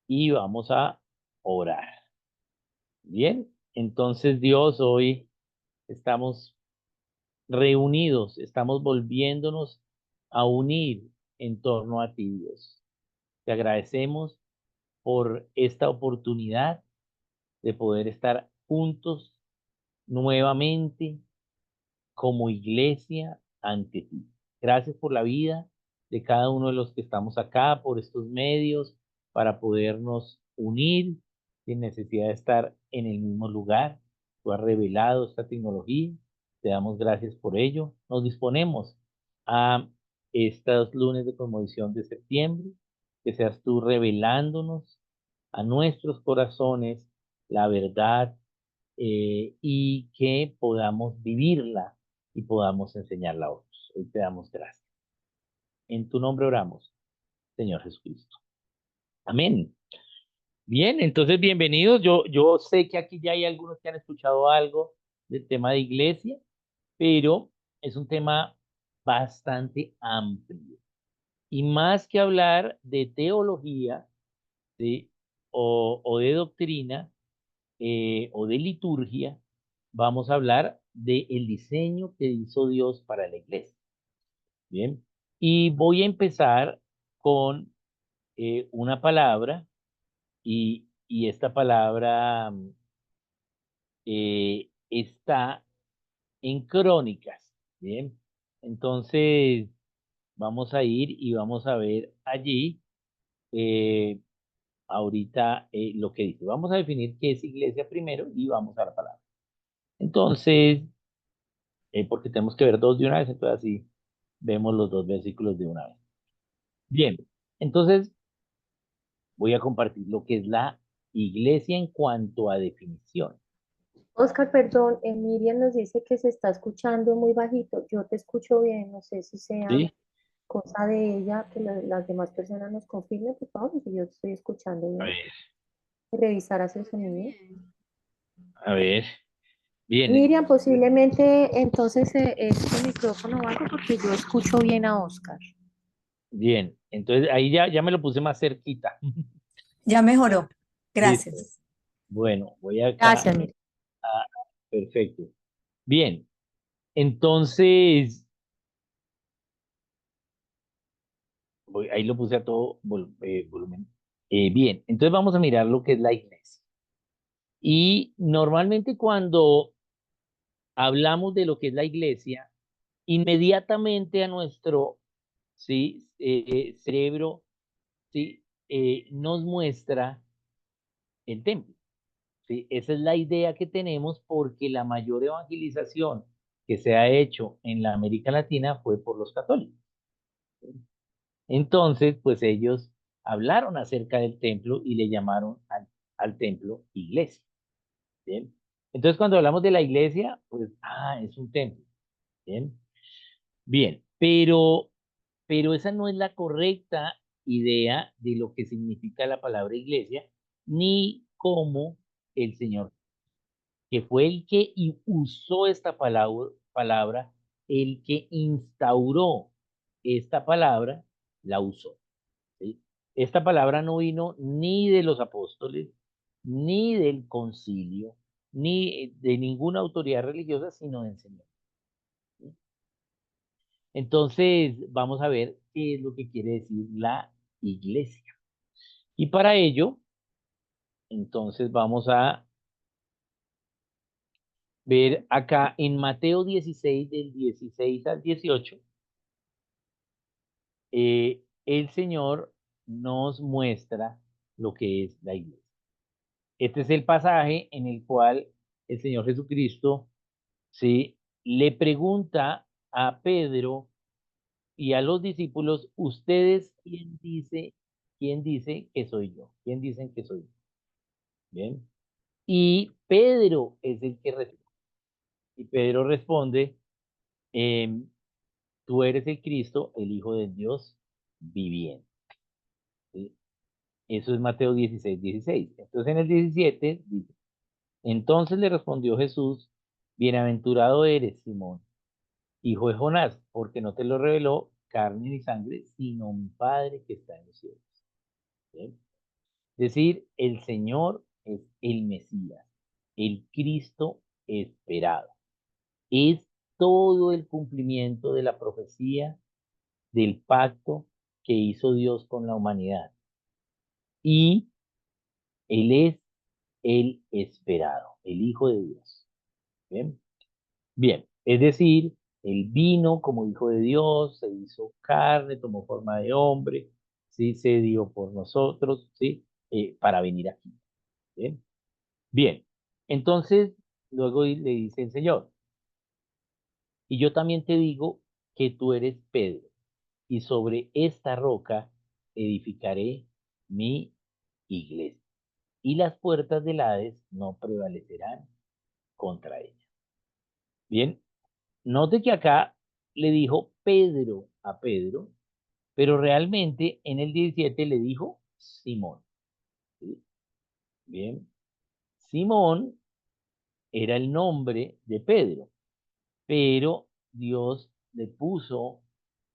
y vamos a orar. Bien, entonces Dios, hoy estamos reunidos, estamos volviéndonos a unir en torno a ti, Dios. Te agradecemos por esta oportunidad de poder estar juntos nuevamente como iglesia ante ti. Gracias por la vida de cada uno de los que estamos acá, por estos medios, para podernos unir sin necesidad de estar en el mismo lugar. Tú has revelado esta tecnología, te damos gracias por ello. Nos disponemos a estos lunes de conmovisión de septiembre, que seas tú revelándonos a nuestros corazones la verdad, y que podamos vivirla y podamos enseñarla a otros. Hoy te damos gracias. En tu nombre oramos, Señor Jesucristo. Amén. Bien, entonces bienvenidos. Yo sé que aquí ya hay algunos que han escuchado algo del tema de iglesia, pero es un tema bastante amplio. Y más que hablar de teología, ¿sí? o de doctrina, o de liturgia, vamos a hablar del diseño que hizo Dios para la iglesia. Bien, y voy a empezar con una palabra, y esta palabra está en Crónicas. Bien, entonces vamos a ir y vamos a ver allí eh, ahorita lo que dice. Vamos a definir qué es iglesia primero y vamos a la palabra. Entonces, porque tenemos que ver dos de una vez, entonces así vemos los dos versículos de una vez. Bien, entonces voy a compartir lo que es la iglesia en cuanto a definición. Oscar, perdón, Miriam nos dice que se está escuchando muy bajito. Yo te escucho bien, no sé si sea ¿Sí? cosa de ella, que las demás personas nos confirmen, por favor, si yo te estoy escuchando A bien. ver, Revisarás el sonido. a ver. Bien, Miriam, posiblemente entonces es tu micrófono o algo porque yo escucho bien a Oscar. bien. Entonces ahí ya me lo puse más cerquita. Ya mejoró. Listo. Gracias. Bueno, voy acá. Gracias, Miriam. Ah, perfecto. Bien, entonces, ahí lo puse a todo volumen. Bien, entonces vamos a mirar lo que es la iglesia. Y normalmente cuando hablamos de lo que es la iglesia, inmediatamente a nuestro, ¿sí? Cerebro, ¿sí? Nos muestra el templo, ¿sí? Esa es la idea que tenemos porque la mayor evangelización que se ha hecho en la América Latina fue por los católicos. Entonces, pues ellos hablaron acerca del templo y le llamaron al templo iglesia. ¿Bien? Entonces, cuando hablamos de la iglesia, pues, es un templo. ¿Bien? Bien, pero esa no es la correcta idea de lo que significa la palabra iglesia, ni cómo el Señor, que fue el que usó esta palabra, el que instauró esta palabra, la usó. ¿Sí? Esta palabra no vino ni de los apóstoles, ni del concilio, ni de ninguna autoridad religiosa, sino del Señor. Entonces, vamos a ver qué es lo que quiere decir la iglesia. Y para ello, entonces vamos a ver acá en Mateo 16, del 16 al 18, el Señor nos muestra lo que es la iglesia. Este es el pasaje en el cual el Señor Jesucristo, ¿sí?, le pregunta a Pedro y a los discípulos: ¿ustedes quién dice que soy yo? ¿Quién dicen que soy yo? Bien. Y Pedro es el que responde. Y Pedro responde: em, tú eres el Cristo, el Hijo de Dios viviente. ¿Sí? Eso es Mateo 16, 16. Entonces en el 17 dice: entonces le respondió Jesús: bienaventurado eres, Simón, hijo de Jonás, porque no te lo reveló carne ni sangre, sino mi Padre que está en los cielos. ¿Sí? Es decir, el Señor es el Mesías, el Cristo esperado. Es todo el cumplimiento de la profecía del pacto que hizo Dios con la humanidad. Y Él es el esperado, el Hijo de Dios. ¿Bien? Bien, es decir, Él vino como Hijo de Dios, se hizo carne, tomó forma de hombre, ¿sí? Se dio por nosotros, ¿sí? Para venir aquí. ¿Bien? Bien, entonces luego le dice el Señor, y yo también te digo que tú eres Pedro, y sobre esta roca edificaré mi iglesia, y las puertas del Hades no prevalecerán contra ella. Bien, note que acá le dijo Pedro a Pedro, pero realmente en el 17 le dijo Simón. ¿Sí? Bien, Simón era el nombre de Pedro, pero Dios le puso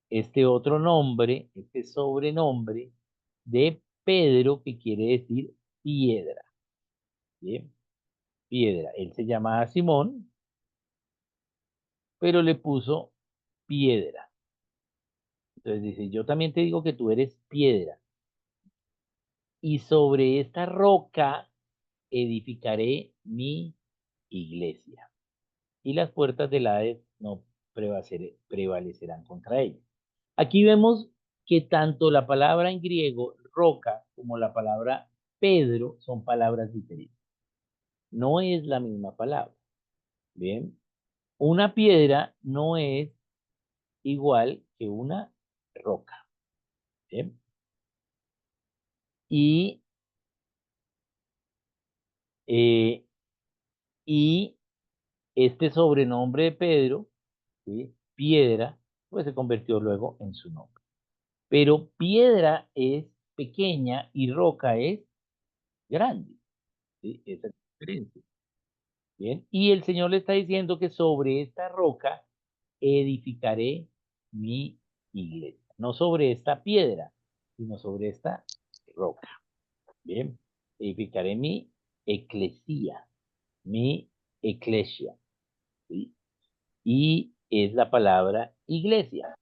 este otro nombre, este sobrenombre de Pedro, que quiere decir piedra. ¿Bien? Piedra. Él se llamaba Simón, pero le puso piedra. Entonces dice, yo también te digo que tú eres piedra, y sobre esta roca edificaré mi iglesia, y las puertas del Hades no prevalecerán contra ella. Aquí vemos que tanto la palabra en griego roca como la palabra Pedro son palabras diferentes. No es la misma palabra. Bien, una piedra no es igual que una roca. Bien, y, eh, y este sobrenombre de Pedro, ¿sí? Piedra, pues se convirtió luego en su nombre. Pero piedra es pequeña y roca es grande. ¿Sí? Esa es la diferencia. Bien, y el Señor le está diciendo que sobre esta roca edificaré mi iglesia. No sobre esta piedra, sino sobre esta roca. Bien, edificaré mi eclesía, mi eclesia. ¿Sí? Y es la palabra iglesia.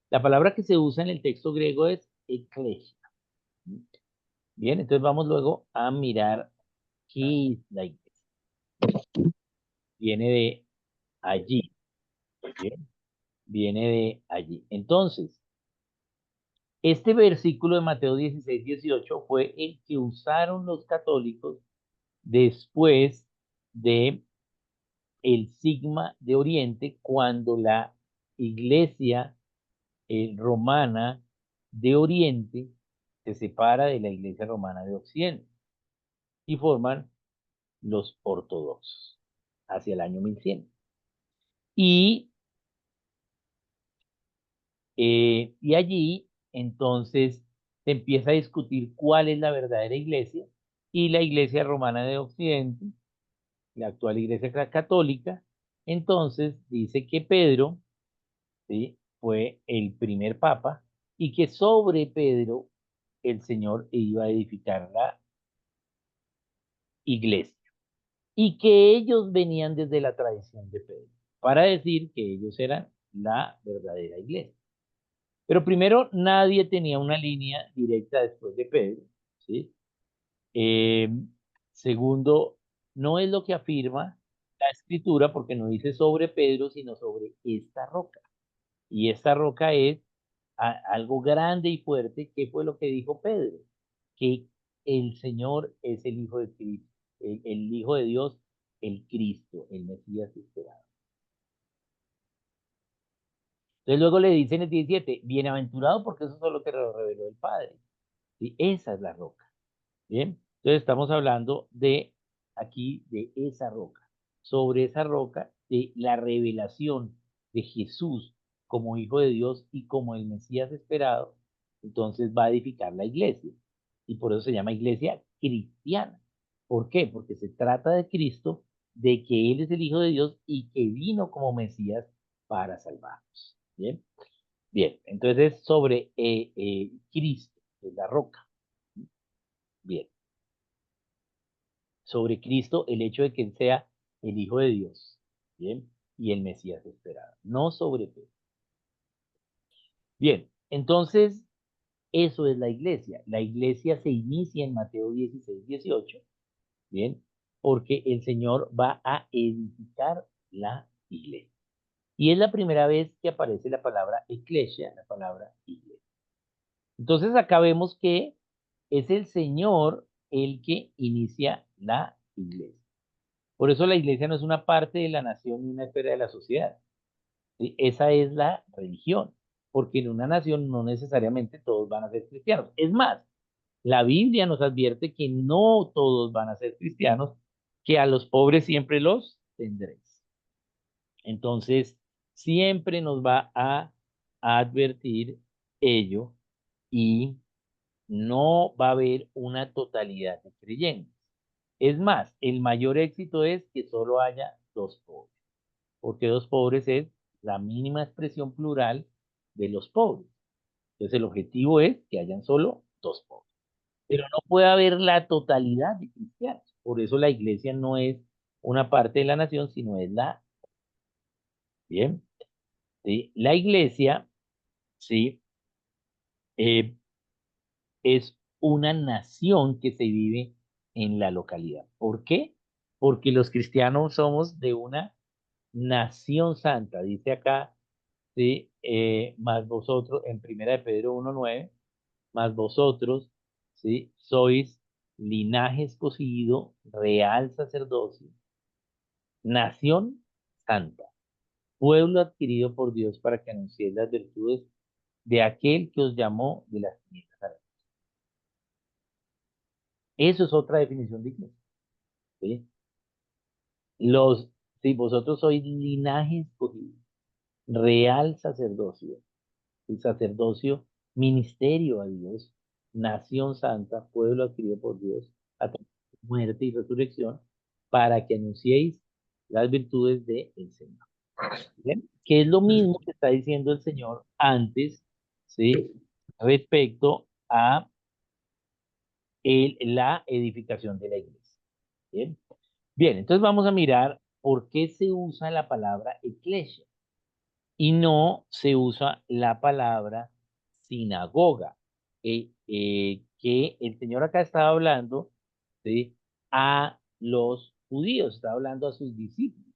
La palabra que se usa en el texto griego es eclesia. Bien, entonces vamos luego a mirar qué es la iglesia. Viene de allí. Bien, viene de allí. Entonces, este versículo de Mateo 16-18 fue el que usaron los católicos después de el sigma de Oriente, cuando la iglesia romana de Oriente se separa de la iglesia romana de Occidente y forman los ortodoxos hacia el año 1100. Y y allí, entonces, se empieza a discutir cuál es la verdadera iglesia, y la iglesia romana de Occidente, la actual iglesia católica, entonces dice que Pedro, ¿sí? Fue el primer papa, y que sobre Pedro el Señor iba a edificar la iglesia, y que ellos venían desde la tradición de Pedro, para decir que ellos eran la verdadera iglesia. Pero primero, nadie tenía una línea directa después de Pedro, ¿sí? Eh, Segundo, no es lo que afirma la escritura, porque no dice sobre Pedro, sino sobre esta roca. Y esta roca es algo grande y fuerte. ¿Qué fue lo que dijo Pedro? Que el Señor es el Hijo de Cristo, el Hijo de Dios, el Cristo, el Mesías esperado. Entonces luego le dice en el 17, bienaventurado porque eso solo te lo reveló el Padre. ¿Sí? Esa es la roca. Bien, entonces estamos hablando de aquí, de esa roca. Sobre esa roca, de la revelación de Jesús como Hijo de Dios y como el Mesías esperado, entonces va a edificar la iglesia. Y por eso se llama iglesia cristiana. ¿Por qué? Porque se trata de Cristo, de que Él es el Hijo de Dios y que vino como Mesías para salvarnos. Bien, bien, entonces sobre Cristo, es la roca. Bien. Sobre Cristo, el hecho de que Él sea el Hijo de Dios, ¿bien? Y el Mesías esperado, no sobre Pedro. Bien, entonces, eso es la iglesia. La iglesia se inicia en Mateo 16, 18, ¿bien? Porque el Señor va a edificar la iglesia. Y es la primera vez que aparece la palabra eclesia, la palabra iglesia. Entonces acá vemos que es el Señor el que inicia la iglesia. Por eso la iglesia no es una parte de la nación ni una esfera de la sociedad, ¿sí? Esa es la religión, porque en una nación no necesariamente todos van a ser cristianos. Es más, la Biblia nos advierte que no todos van a ser cristianos, que a los pobres siempre los tendréis. Entonces, siempre nos va a advertir ello y no va a haber una totalidad de creyentes. Es más, el mayor éxito es que solo haya dos pobres, porque dos pobres es la mínima expresión plural de los pobres. Entonces, el objetivo es que hayan solo dos pobres. Pero no puede haber la totalidad de cristianos. Por eso la iglesia no es una parte de la nación, sino es la, bien, ¿sí? La iglesia, sí, eh, es una nación que se vive en la localidad. ¿Por qué? Porque los cristianos somos de una nación santa. Dice acá, sí, más vosotros, en primera de Pedro 1:9, más vosotros, sí, sois linaje escogido, real sacerdocio, nación santa, pueblo adquirido por Dios para que anunciéis las virtudes de aquel que os llamó de las tinieblas a la luz. Eso es otra definición de iglesia, ¿sí? Los, si vosotros sois linaje escogido, real sacerdocio, el sacerdocio, ministerio a Dios, nación santa, pueblo adquirido por Dios, a través de muerte y resurrección, para que anunciéis las virtudes del Señor. ¿Bien? Que es lo mismo que está diciendo el Señor antes, ¿sí? Respecto a la edificación de la iglesia. Bien. Bien, entonces vamos a mirar por qué se usa la palabra iglesia y no se usa la palabra sinagoga, que el Señor acá estaba hablando, ¿sí? A los judíos, estaba hablando a sus discípulos,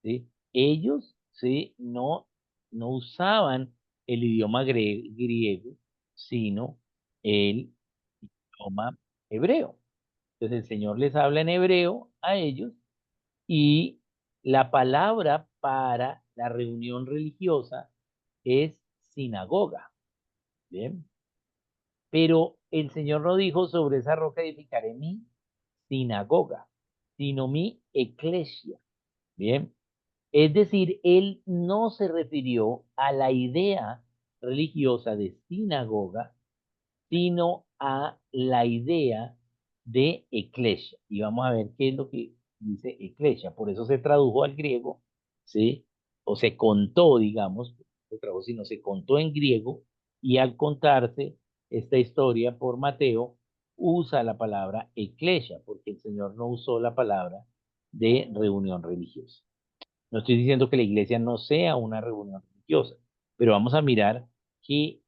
¿sí? Ellos, ¿sí? No usaban el idioma griego, sino el idioma hebreo. Entonces el Señor les habla en hebreo a ellos y la palabra para la reunión religiosa es sinagoga, ¿bien? Pero el Señor no dijo sobre esa roca edificaré mi sinagoga, sino mi eclesia, ¿bien? Es decir, él no se refirió a la idea religiosa de sinagoga, sino a la idea de eclesia. Y vamos a ver qué es lo que dice eclesia. Por eso se tradujo al griego, ¿sí? O se contó, digamos, no se tradujo, sino se contó en griego, y al contarse esta historia por Mateo, usa la palabra eclesia, porque el Señor no usó la palabra de reunión religiosa. No estoy diciendo que la iglesia no sea una reunión religiosa, pero vamos a mirar que,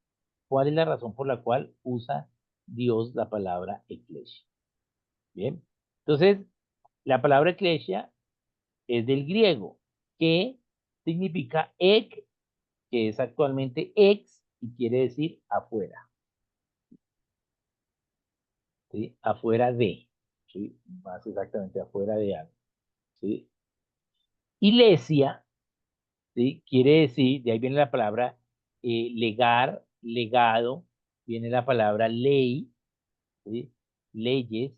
cuál es la razón por la cual usa Dios la palabra eclesia. Bien, entonces, la palabra eclesia es del griego, que significa ek, que es actualmente ex, y quiere decir afuera, ¿sí? Afuera de, ¿sí? Más exactamente afuera de algo, ¿sí? Iglesia, ¿sí? Quiere decir, de ahí viene la palabra legar, legado, viene la palabra ley, ¿sí? Leyes.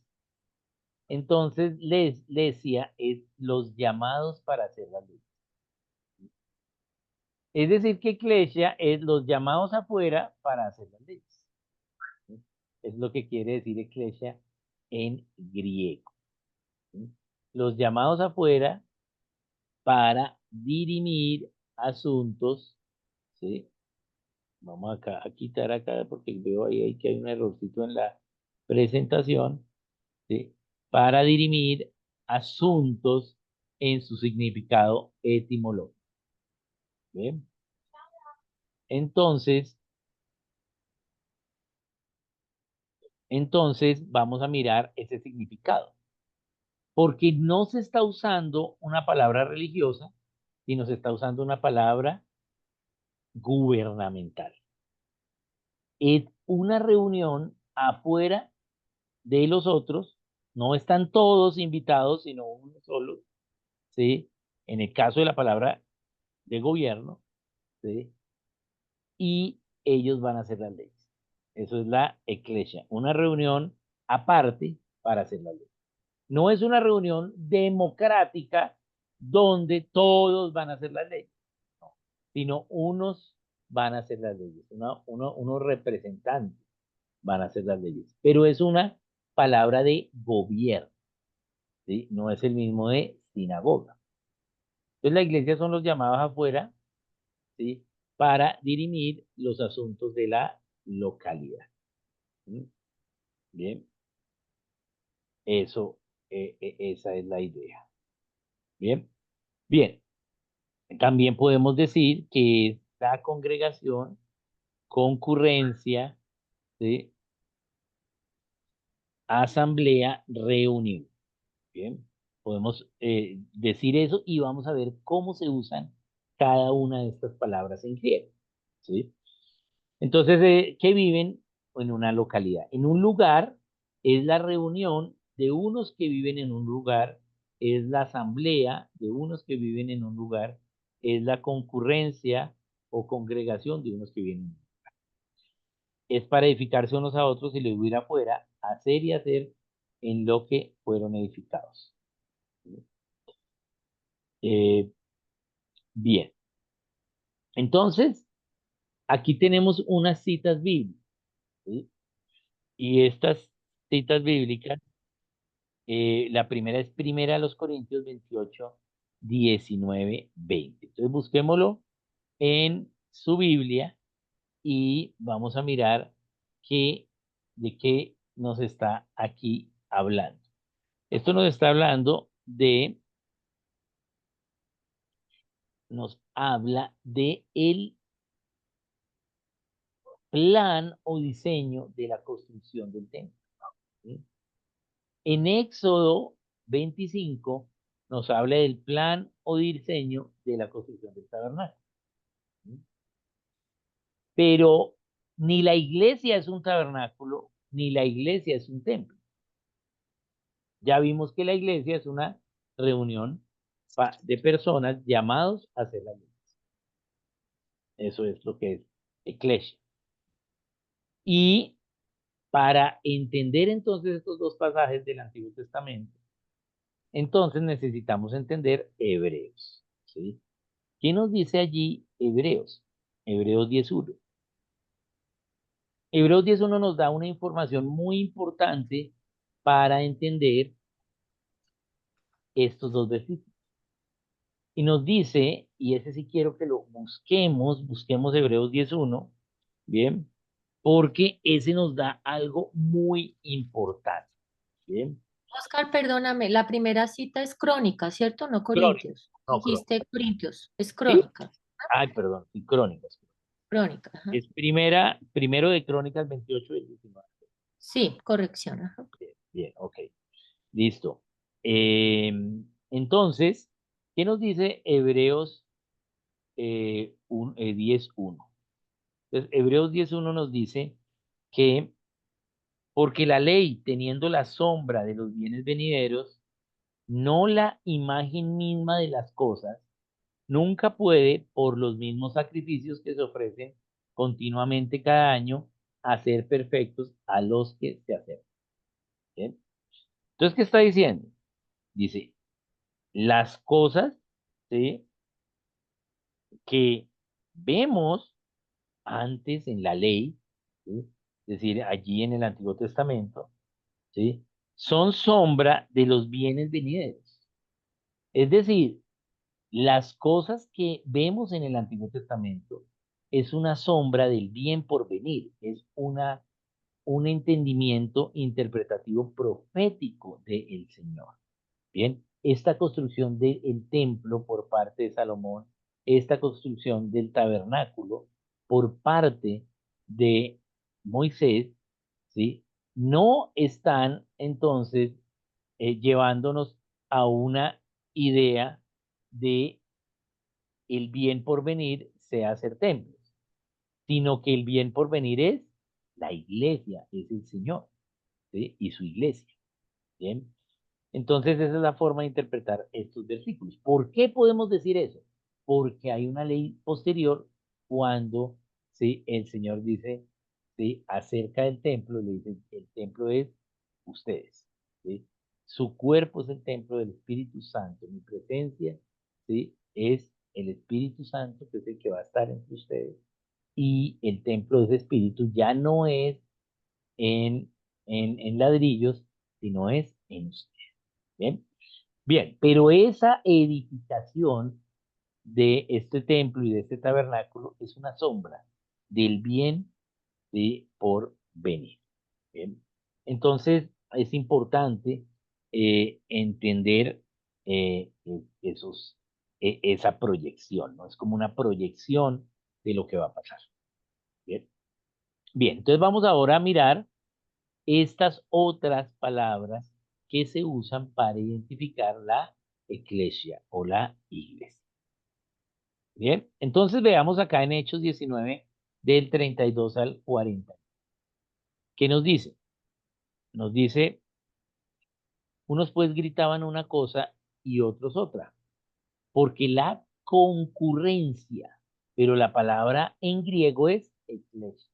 Entonces, lesia es los llamados para hacer la ley. Es decir, que eclesia es los llamados afuera para hacer las leyes, ¿sí? Es lo que quiere decir eclesia en griego, ¿sí? Los llamados afuera para dirimir asuntos, ¿sí? Vamos acá a quitar acá porque veo ahí que hay un errorcito presentación, ¿sí? Para dirimir asuntos en su significado etimológico. ¿Bien? Entonces, vamos a mirar ese significado, porque no se está usando una palabra religiosa, sino se está usando una palabra gubernamental. Es una reunión afuera de los otros, no están todos invitados, sino uno solo, ¿sí? En el caso de la palabra de gobierno, ¿sí? Y ellos van a hacer las leyes. Eso es la eclesia, una reunión aparte para hacer las leyes. No es una reunión democrática donde todos van a hacer las leyes, no, sino unos van a hacer las leyes, unos representantes van a hacer las leyes. Pero es una palabra de gobierno, ¿sí? No es el mismo de sinagoga. Entonces la iglesia son los llamados afuera, ¿sí? Para dirimir los asuntos de la localidad. ¿Sí? Bien, eso, esa es la idea. Bien, bien. También podemos decir que es la congregación, concurrencia, ¿sí? Asamblea, reunión. Bien, podemos decir eso y vamos a ver cómo se usan cada una de estas palabras en griego. ¿Sí? Entonces, ¿qué viven en una localidad? En un lugar es la reunión de unos que viven en un lugar, es la asamblea de unos que viven en un lugar, es la concurrencia o congregación de unos que viven en un lugar. Es para edificarse unos a otros y luego ir afuera, hacer y hacer en lo que fueron edificados. Eh, bien, entonces, aquí tenemos unas citas bíblicas, ¿sí? Y estas citas bíblicas, la primera es Primera de los Corintios 28, 19, 20. Entonces busquémoslo en su Biblia y vamos a mirar de qué nos está aquí hablando. Esto nos está hablando nos habla de el plan o diseño de la construcción del templo. ¿Sí? En Éxodo 25 nos habla del plan o diseño de la construcción del tabernáculo. ¿Sí? Pero ni la iglesia es un tabernáculo, ni la iglesia es un templo. Ya vimos que la iglesia es una reunión de personas llamados a hacer la ley. Eso es lo que es eclesia. Y para entender entonces estos dos pasajes del Antiguo Testamento, entonces necesitamos entender Hebreos. ¿Sí? ¿Qué nos dice allí Hebreos? Hebreos 10.1. Hebreos 10.1 nos da una información muy importante para entender estos dos versículos. Y nos dice, y ese sí quiero que lo busquemos Hebreos 10.1, bien, porque ese nos da algo muy importante, bien. Oscar, perdóname, la primera cita es Crónica, ¿cierto? No Crónicas, Corintios. no crónicas. Dijiste Corintios, es ¿Sí? Crónica. Ay, perdón, sí, crónicas. Crónica, ajá. Es primero de Crónicas 28 y 19. Sí, corrección, ajá. Bien, bien, ok. Listo. Eh, entonces, ¿qué nos dice Hebreos 10.1? Entonces, Hebreos 10.1 nos dice que porque la ley, teniendo la sombra de los bienes venideros, no la imagen misma de las cosas, nunca puede, por los mismos sacrificios que se ofrecen continuamente cada año, hacer perfectos a los que se acercan. ¿Bien? Entonces, ¿qué está diciendo? Dice, las cosas, ¿sí? Que vemos antes en la ley, ¿sí? Es decir, allí en el Antiguo Testamento, ¿sí? Son sombra de los bienes venideros. Es decir, las cosas que vemos en el Antiguo Testamento es una sombra del bien por venir, es una un entendimiento interpretativo profético del Señor. Bien, esta construcción del templo por parte de Salomón, esta construcción del tabernáculo por parte de Moisés, ¿sí? No están entonces llevándonos a una idea de el bien por venir sea hacer templos, sino que el bien por venir es la iglesia, es el Señor, ¿sí? Y su iglesia. Bien. Entonces, esa es la forma de interpretar estos versículos. ¿Por qué podemos decir eso? Porque hay una ley posterior cuando, ¿sí? El Señor dice, ¿sí? Acerca del templo, le dice, el templo es ustedes, ¿sí? Su cuerpo es el templo del Espíritu Santo. Mi presencia, ¿sí? Es el Espíritu Santo, que es el que va a estar entre ustedes. Y el templo de ese Espíritu ya no es en, en ladrillos, sino es en ustedes. Bien. Bien, pero esa edificación de este templo y de este tabernáculo es una sombra del bien de por venir. Bien. Entonces, es importante entender esa proyección, ¿no? Es como una proyección de lo que va a pasar. Bien. Bien, entonces vamos ahora a mirar estas otras palabras que se usan para identificar la iglesia o la iglesia. Bien, entonces veamos acá en Hechos 19 del 32 al 40. ¿Qué nos dice? Nos dice, unos pues gritaban una cosa y otros otra, porque la concurrencia, pero la palabra en griego es iglesia.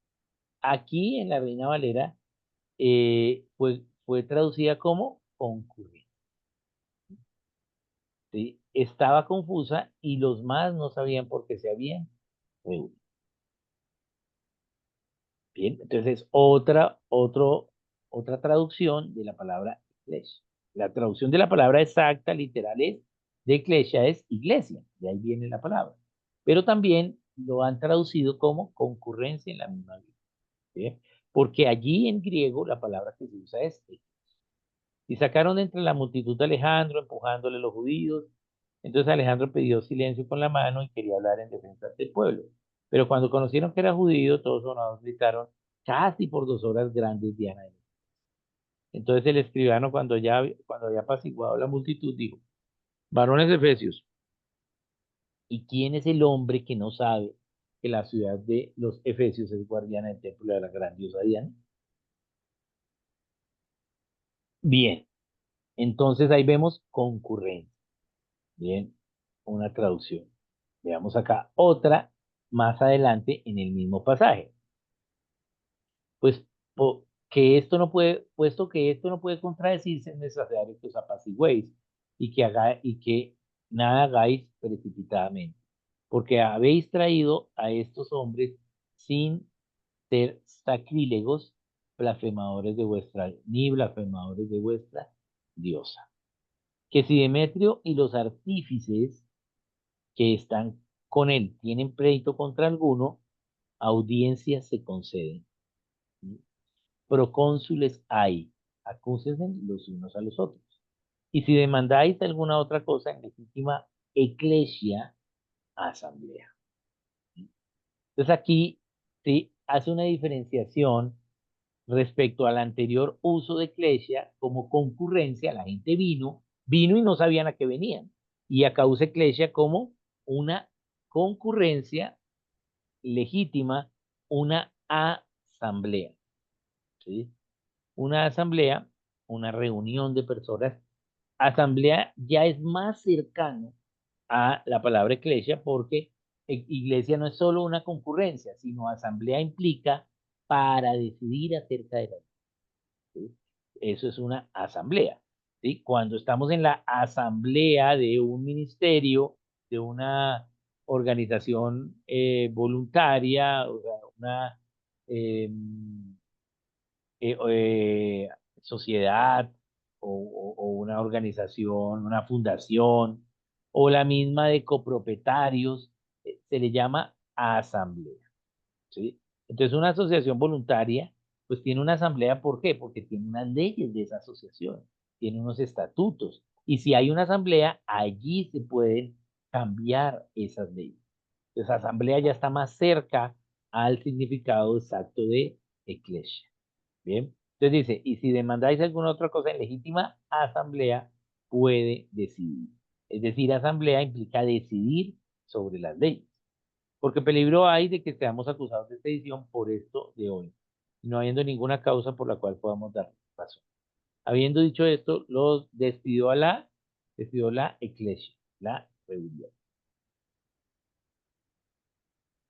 Aquí en la Reina Valera pues, fue traducida como concurrencia. ¿Sí? Estaba confusa y los más no sabían por qué se habían reunido. Bien, entonces otra traducción de la palabra iglesia. La traducción de la palabra exacta, literal, es de iglesia es iglesia, de ahí viene la palabra. Pero también lo han traducido como concurrencia en la misma Biblia. ¿Sí? Porque allí en griego la palabra que se usa es iglesia. Y sacaron de entre la multitud a Alejandro, empujándole los judíos. Entonces Alejandro pidió silencio con la mano y quería hablar en defensa del pueblo. Pero cuando conocieron que era judío, todos sonados gritaron, casi por 2 horas grandes, Diana. Entonces el escribano, cuando había apaciguado la multitud, dijo, varones efesios, ¿y quién es el hombre que no sabe que la ciudad de los efesios es guardiana del templo de la gran diosa Diana? Bien, entonces ahí vemos concurrencia. Bien, una traducción. Veamos acá otra más adelante en el mismo pasaje. Pues puesto que esto no puede contradecirse, es necesario que os apacigüéis y que nada hagáis precipitadamente, porque habéis traído a estos hombres sin ser sacrílegos, blasfemadores de vuestra, ni blasfemadores de vuestra diosa. Que si Demetrio y los artífices que están con él tienen pleito contra alguno, audiencias se conceden. Procónsules hay, acúsense los unos a los otros. Y si demandáis alguna otra cosa en legítima eclesia, asamblea. Entonces aquí se hace una diferenciación respecto al anterior uso de eclesia como concurrencia. La gente vino y no sabían a qué venían. Y acá usa eclesia como una concurrencia legítima, una asamblea. ¿Sí? Una asamblea, una reunión de personas. Asamblea ya es más cercano a la palabra iglesia porque iglesia no es solo una concurrencia, sino asamblea implica para decidir acerca de la vida. ¿Sí? Eso es una asamblea. ¿Sí? Cuando estamos en la asamblea de un ministerio, de una organización voluntaria, o sea, una eh, eh, eh, sociedad o una organización, una fundación o la misma de copropietarios, se le llama asamblea. ¿Sí? Entonces, una asociación voluntaria Pues tiene una asamblea, ¿por qué? Porque tiene unas leyes de esa asociación, tiene unos estatutos. Y si hay una asamblea, allí se pueden cambiar esas leyes. Entonces, asamblea ya está más cerca al significado exacto de eclesia. Bien. Entonces dice, y si demandáis alguna otra cosa en legítima asamblea, puede decidir. Es decir, asamblea implica decidir sobre las leyes. Porque peligro hay de que seamos acusados de sedición por esto de hoy, no habiendo ninguna causa por la cual podamos dar razón. Habiendo dicho esto, despidió la eclesia, la reunión.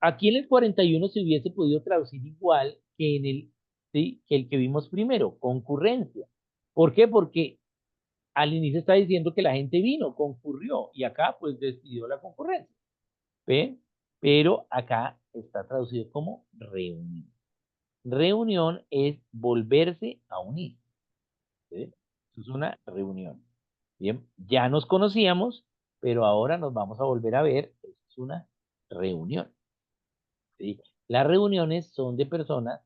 Aquí en el 41 se hubiese podido traducir igual que en el, ¿sí? que el que vimos primero, concurrencia. ¿Por qué? Porque al inicio está diciendo que la gente vino, concurrió, y acá pues despidió la concurrencia. ¿Ve? Pero acá está traducido como reunión. Reunión es volverse a unir. ¿Sí? Eso es una reunión. Bien, ya nos conocíamos, pero ahora nos vamos a volver a ver. Eso es una reunión. ¿Sí? Las reuniones son de personas,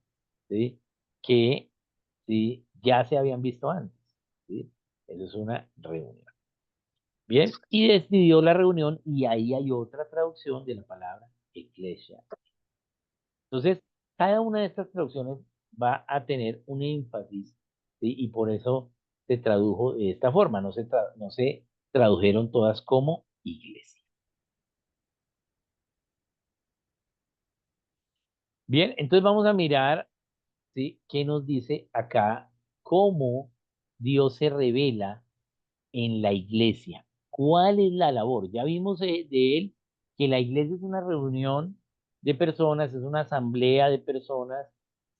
¿sí? que, ¿sí? ya se habían visto antes. ¿Sí? Eso es una reunión. Bien, y decidió la reunión y ahí hay otra traducción de la palabra iglesia. Entonces, cada una de estas traducciones va a tener un énfasis, ¿sí? Y por eso se tradujo de esta forma, no se tradujeron todas como iglesia. Bien, entonces vamos a mirar, ¿sí? ¿Qué nos dice acá? ¿Cómo Dios se revela en la iglesia? ¿Cuál es la labor? Ya vimos de él que la iglesia es una reunión de personas, es una asamblea de personas,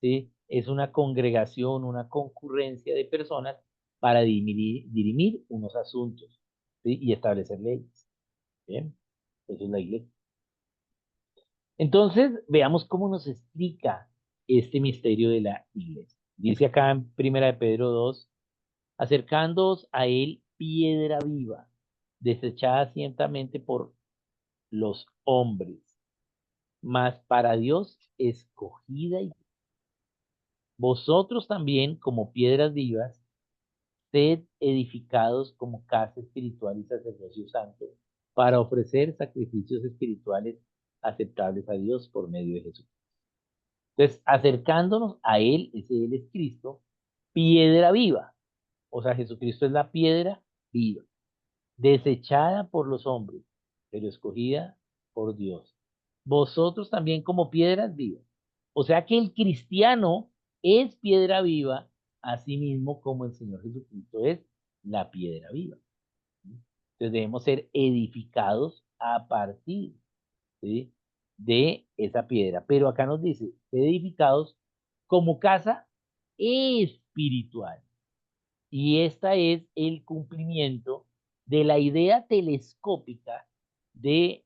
¿sí? Es una congregación, una concurrencia de personas para dirimir unos asuntos, ¿sí? Y establecer leyes. Bien, eso es la iglesia. Entonces, veamos cómo nos explica este misterio de la iglesia. Dice acá en Primera de Pedro 2, acercándoos a él piedra viva, desechada ciertamente por los hombres, mas para Dios escogida y vosotros también como piedras vivas, sed edificados como casa espiritual y sacerdocio santo, para ofrecer sacrificios espirituales aceptables a Dios por medio de Jesús. Entonces, acercándonos a Él, ese Él es Cristo, piedra viva. O sea, Jesucristo es la piedra viva, desechada por los hombres, pero escogida por Dios. Vosotros también como piedras vivas. O sea que el cristiano es piedra viva, así mismo como el Señor Jesucristo es la piedra viva. Entonces debemos ser edificados a partir, ¿sí? de esa piedra. Pero acá nos dice, edificados como casa espiritual. Y esta es el cumplimiento de la idea telescópica de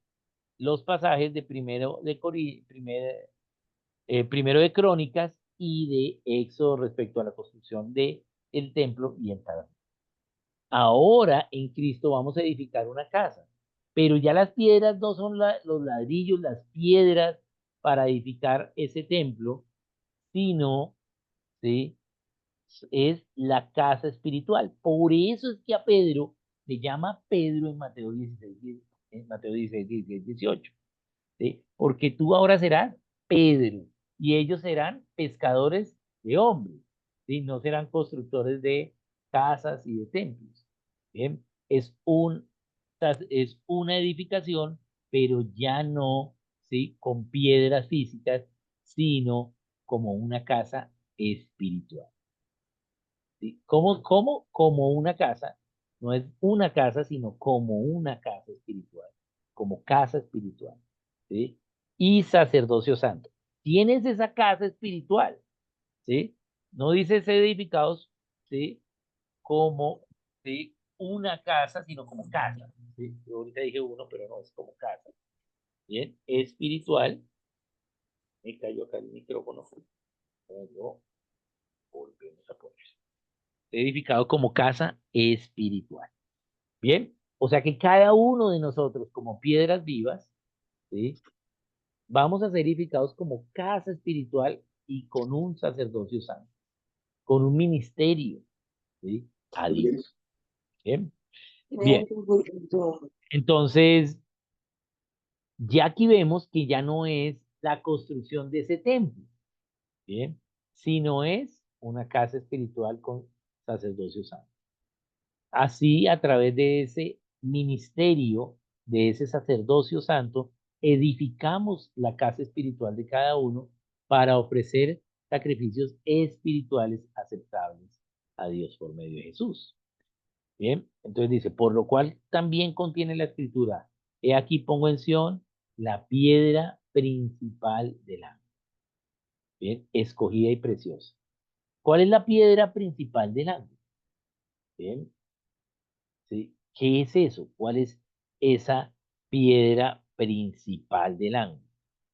los pasajes de primero de Crónicas y de Éxodo respecto a la construcción de el templo y el tabernáculo. Ahora en Cristo vamos a edificar una casa, pero ya las piedras no son los ladrillos, las piedras para edificar ese templo, sino, ¿sí? es la casa espiritual. Por eso es que a Pedro le llama Pedro en Mateo 16, en Mateo 16, 16, 18. ¿Sí? Porque tú ahora serás Pedro y ellos serán pescadores de hombres, ¿sí? No serán constructores de casas y de templos. Bien, es una edificación, pero ya no, ¿sí? con piedras físicas, sino como una casa espiritual. ¿Sí? Como una casa, no es una casa, sino como una casa espiritual, como casa espiritual, ¿sí? Y sacerdocio santo. Tienes esa casa espiritual, ¿sí? No dice ser edificados, ¿sí? Como, ¿sí? Una casa, sino como casa, ¿sí? Yo ahorita dije uno, pero no, es como casa, ¿bien? Espiritual, me cayó acá el micrófono, luego volvemos a poner. Edificado como casa espiritual. Bien, o sea que cada uno de nosotros como piedras vivas, ¿sí? Vamos a ser edificados como casa espiritual y con un sacerdocio santo, con un ministerio, ¿sí? A Dios. Bien, bien. Entonces, ya aquí vemos que ya no es la construcción de ese templo, bien, sino es una casa espiritual con sacerdocio santo. Así, a través de ese ministerio, de ese sacerdocio santo, edificamos la casa espiritual de cada uno para ofrecer sacrificios espirituales aceptables a Dios por medio de Jesús. Bien, entonces dice, por lo cual también contiene la escritura, he aquí pongo en Sión la piedra principal del ángulo. Bien, escogida y preciosa. ¿Cuál es la piedra principal del ángulo? Bien, ¿sí? ¿Qué es eso? ¿Cuál es esa piedra principal del ángulo?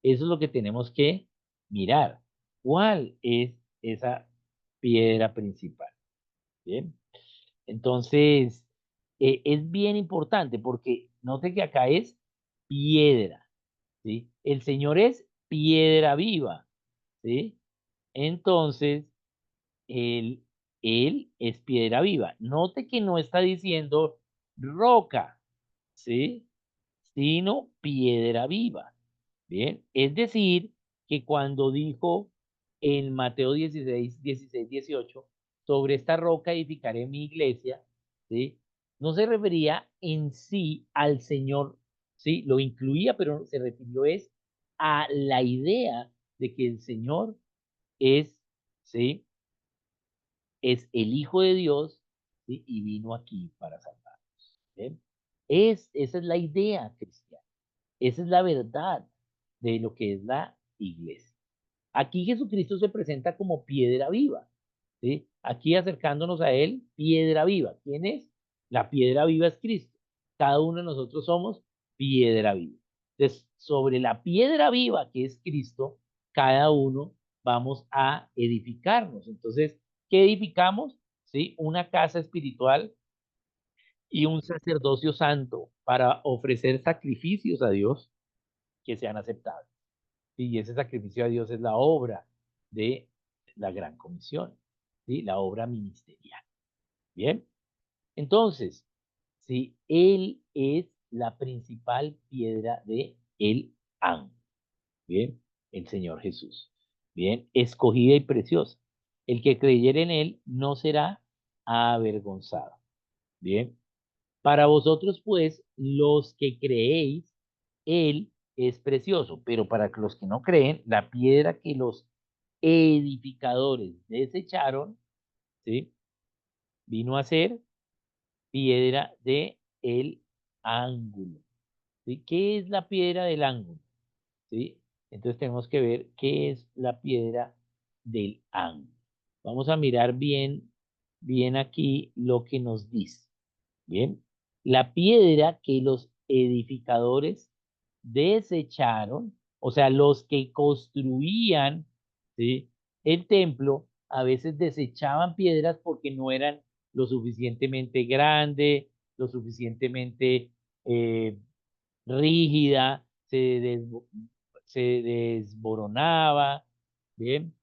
Eso es lo que tenemos que mirar. ¿Cuál es esa piedra principal? Bien, entonces es bien importante porque note que acá es piedra, ¿sí? El Señor es piedra viva, ¿sí? Entonces, Él, él es piedra viva. Note que no está diciendo roca, ¿sí? Sino piedra viva. Bien, es decir, que cuando dijo en Mateo 16, 16, 18 sobre esta roca edificaré mi iglesia, ¿sí? No se refería en sí al Señor, ¿sí? Lo incluía, pero se refirió es a la idea de que el Señor es, ¿sí? Es el Hijo de Dios, ¿sí? Y vino aquí para salvarnos. ¿Bien? Esa es la idea cristiana. Esa es la verdad de lo que es la iglesia. Aquí Jesucristo se presenta como piedra viva, ¿sí? Aquí acercándonos a Él, piedra viva. ¿Quién es? La piedra viva es Cristo. Cada uno de nosotros somos piedra viva. Entonces, sobre la piedra viva que es Cristo, cada uno vamos a edificarnos. Entonces, ¿qué edificamos? ¿Sí? Una casa espiritual y un sacerdocio santo para ofrecer sacrificios a Dios que sean aceptables. Y ese sacrificio a Dios es la obra de la gran comisión, ¿sí? La obra ministerial. Bien, entonces, si Él es la principal piedra de el ángulo, bien, el Señor Jesús, bien, escogida y preciosa. El que creyere en Él no será avergonzado, bien. Para vosotros, pues, los que creéis, Él es precioso, pero para los que no creen, la piedra que los edificadores desecharon, ¿sí? Vino a ser piedra de el ángulo, ¿sí? ¿Qué es la piedra del ángulo? ¿Sí? Entonces tenemos que ver qué es la piedra del ángulo. Vamos a mirar bien, bien aquí lo que nos dice. Bien, la piedra que los edificadores desecharon, o sea, los que construían, ¿sí? El templo, a veces desechaban piedras porque no eran lo suficientemente grande, lo suficientemente eh, rígida, se desboronaba, ¿bien?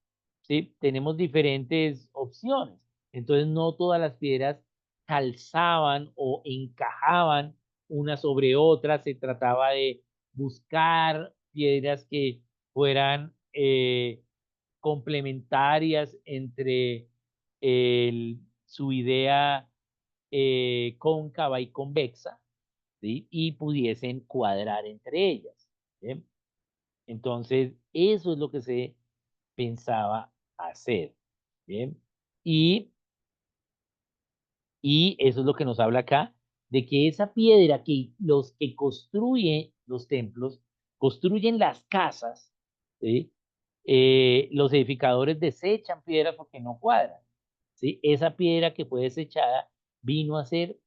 Sí, tenemos diferentes opciones. Entonces, no todas las piedras calzaban o encajaban una sobre otra. Se trataba de buscar piedras que fueran complementarias entre su idea cóncava y convexa, ¿sí? Y pudiesen cuadrar entre ellas. ¿Bien? Entonces, eso es lo que se pensaba hacer. Bien. Y, y eso es lo que nos habla acá, de que esa piedra que los que construyen los templos, construyen las casas, ¿sí? Los edificadores desechan piedras porque no cuadran, ¿sí? Esa piedra que fue desechada vino a ser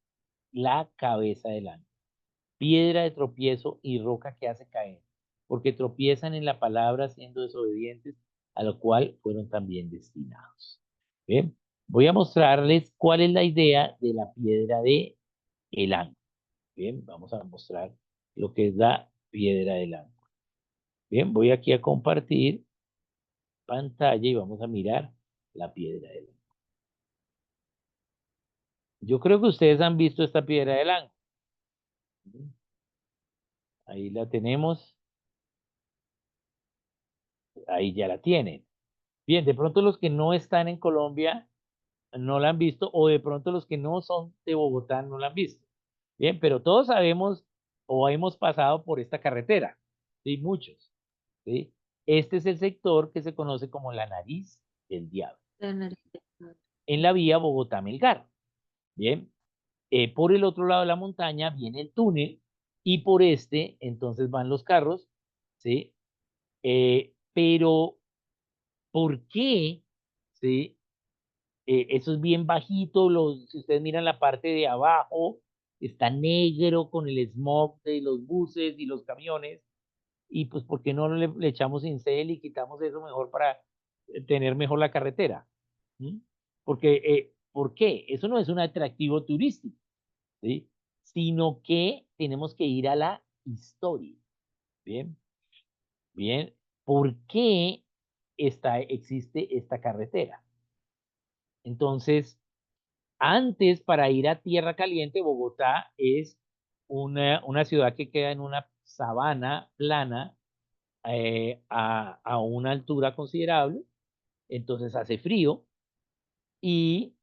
la cabeza del ángel, piedra de tropiezo y roca que hace caer, porque tropiezan en la palabra siendo desobedientes, a lo cual fueron también destinados. Bien, voy a mostrarles cuál es la idea de la piedra de el ángulo. Bien, vamos a mostrar lo que es la piedra del ángulo. Bien, voy aquí a compartir pantalla y vamos a mirar la piedra del ángel. Yo creo que ustedes han visto esta piedra del ángel. Ahí la tenemos, ahí ya la tienen. Bien, de pronto los que no están en Colombia no la han visto, o de pronto los que no son de Bogotá no la han visto. Bien, pero todos sabemos o hemos pasado por esta carretera, ¿sí? Muchos, ¿sí? Este es el sector que se conoce como la nariz del diablo, La nariz del gato. en la vía Bogotá-Melgar. Bien, por el otro lado de la montaña viene el túnel y por este entonces van los carros, ¿sí? Pero, ¿por qué? ¿Sí? Eso es bien bajito, si ustedes miran la parte de abajo, está negro con el smog de los buses y los camiones, y pues ¿por qué no le echamos cincel y quitamos eso mejor para tener mejor la carretera? ¿Mm? Porque, ¿por qué? Eso no es un atractivo turístico, ¿sí? Sino que tenemos que ir a la historia, ¿bien? Bien, ¿por qué existe esta carretera? Entonces, antes, para ir a Tierra Caliente, Bogotá es una ciudad que queda en una sabana plana a una altura considerable, entonces hace frío y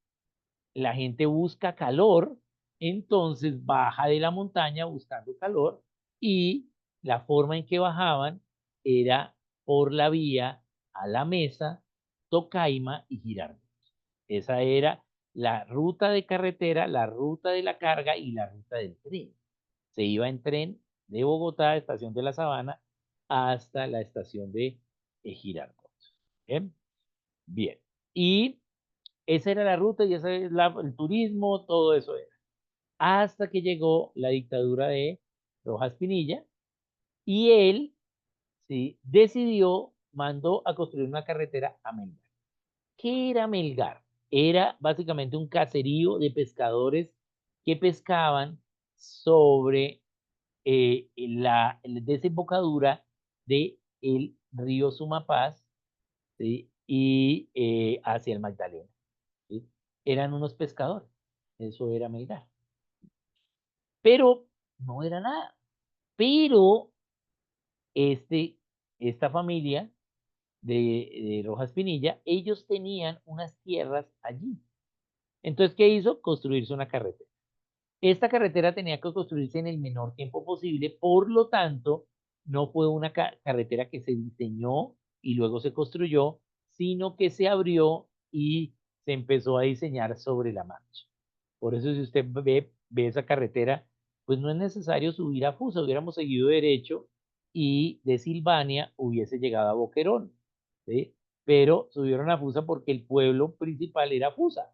la gente busca calor, entonces baja de la montaña buscando calor y la forma en que bajaban era por la vía a la Mesa, Tocaima y Girardot. Esa era la ruta de carretera, la ruta de la carga y la ruta del tren. Se iba en tren de Bogotá, estación de La Sabana, hasta la estación de Girardot. ¿Bien? Bien. Y esa era la ruta y ese es el turismo, todo eso era. Hasta que llegó la dictadura de Rojas Pinilla y él, sí, decidió, mandó a construir una carretera a Melgar. ¿Qué era Melgar? Era básicamente un caserío de pescadores que pescaban sobre la desembocadura del río Sumapaz, ¿sí? Y hacia el Magdalena, ¿sí? Eran unos pescadores, eso era Melgar. Pero no era nada. Pero este, esta familia de Rojas Pinilla, ellos tenían unas tierras allí. Entonces, ¿qué hizo? Construirse una carretera. Esta carretera tenía que construirse en el menor tiempo posible, por lo tanto, no fue una carretera que se diseñó y luego se construyó, sino que se abrió y se empezó a diseñar sobre la marcha. Por eso si usted ve esa carretera, pues no es necesario subir a Fusa, hubiéramos seguido derecho y de Silvania hubiese llegado a Boquerón, ¿sí? Pero subieron a Fusa porque el pueblo principal era Fusa.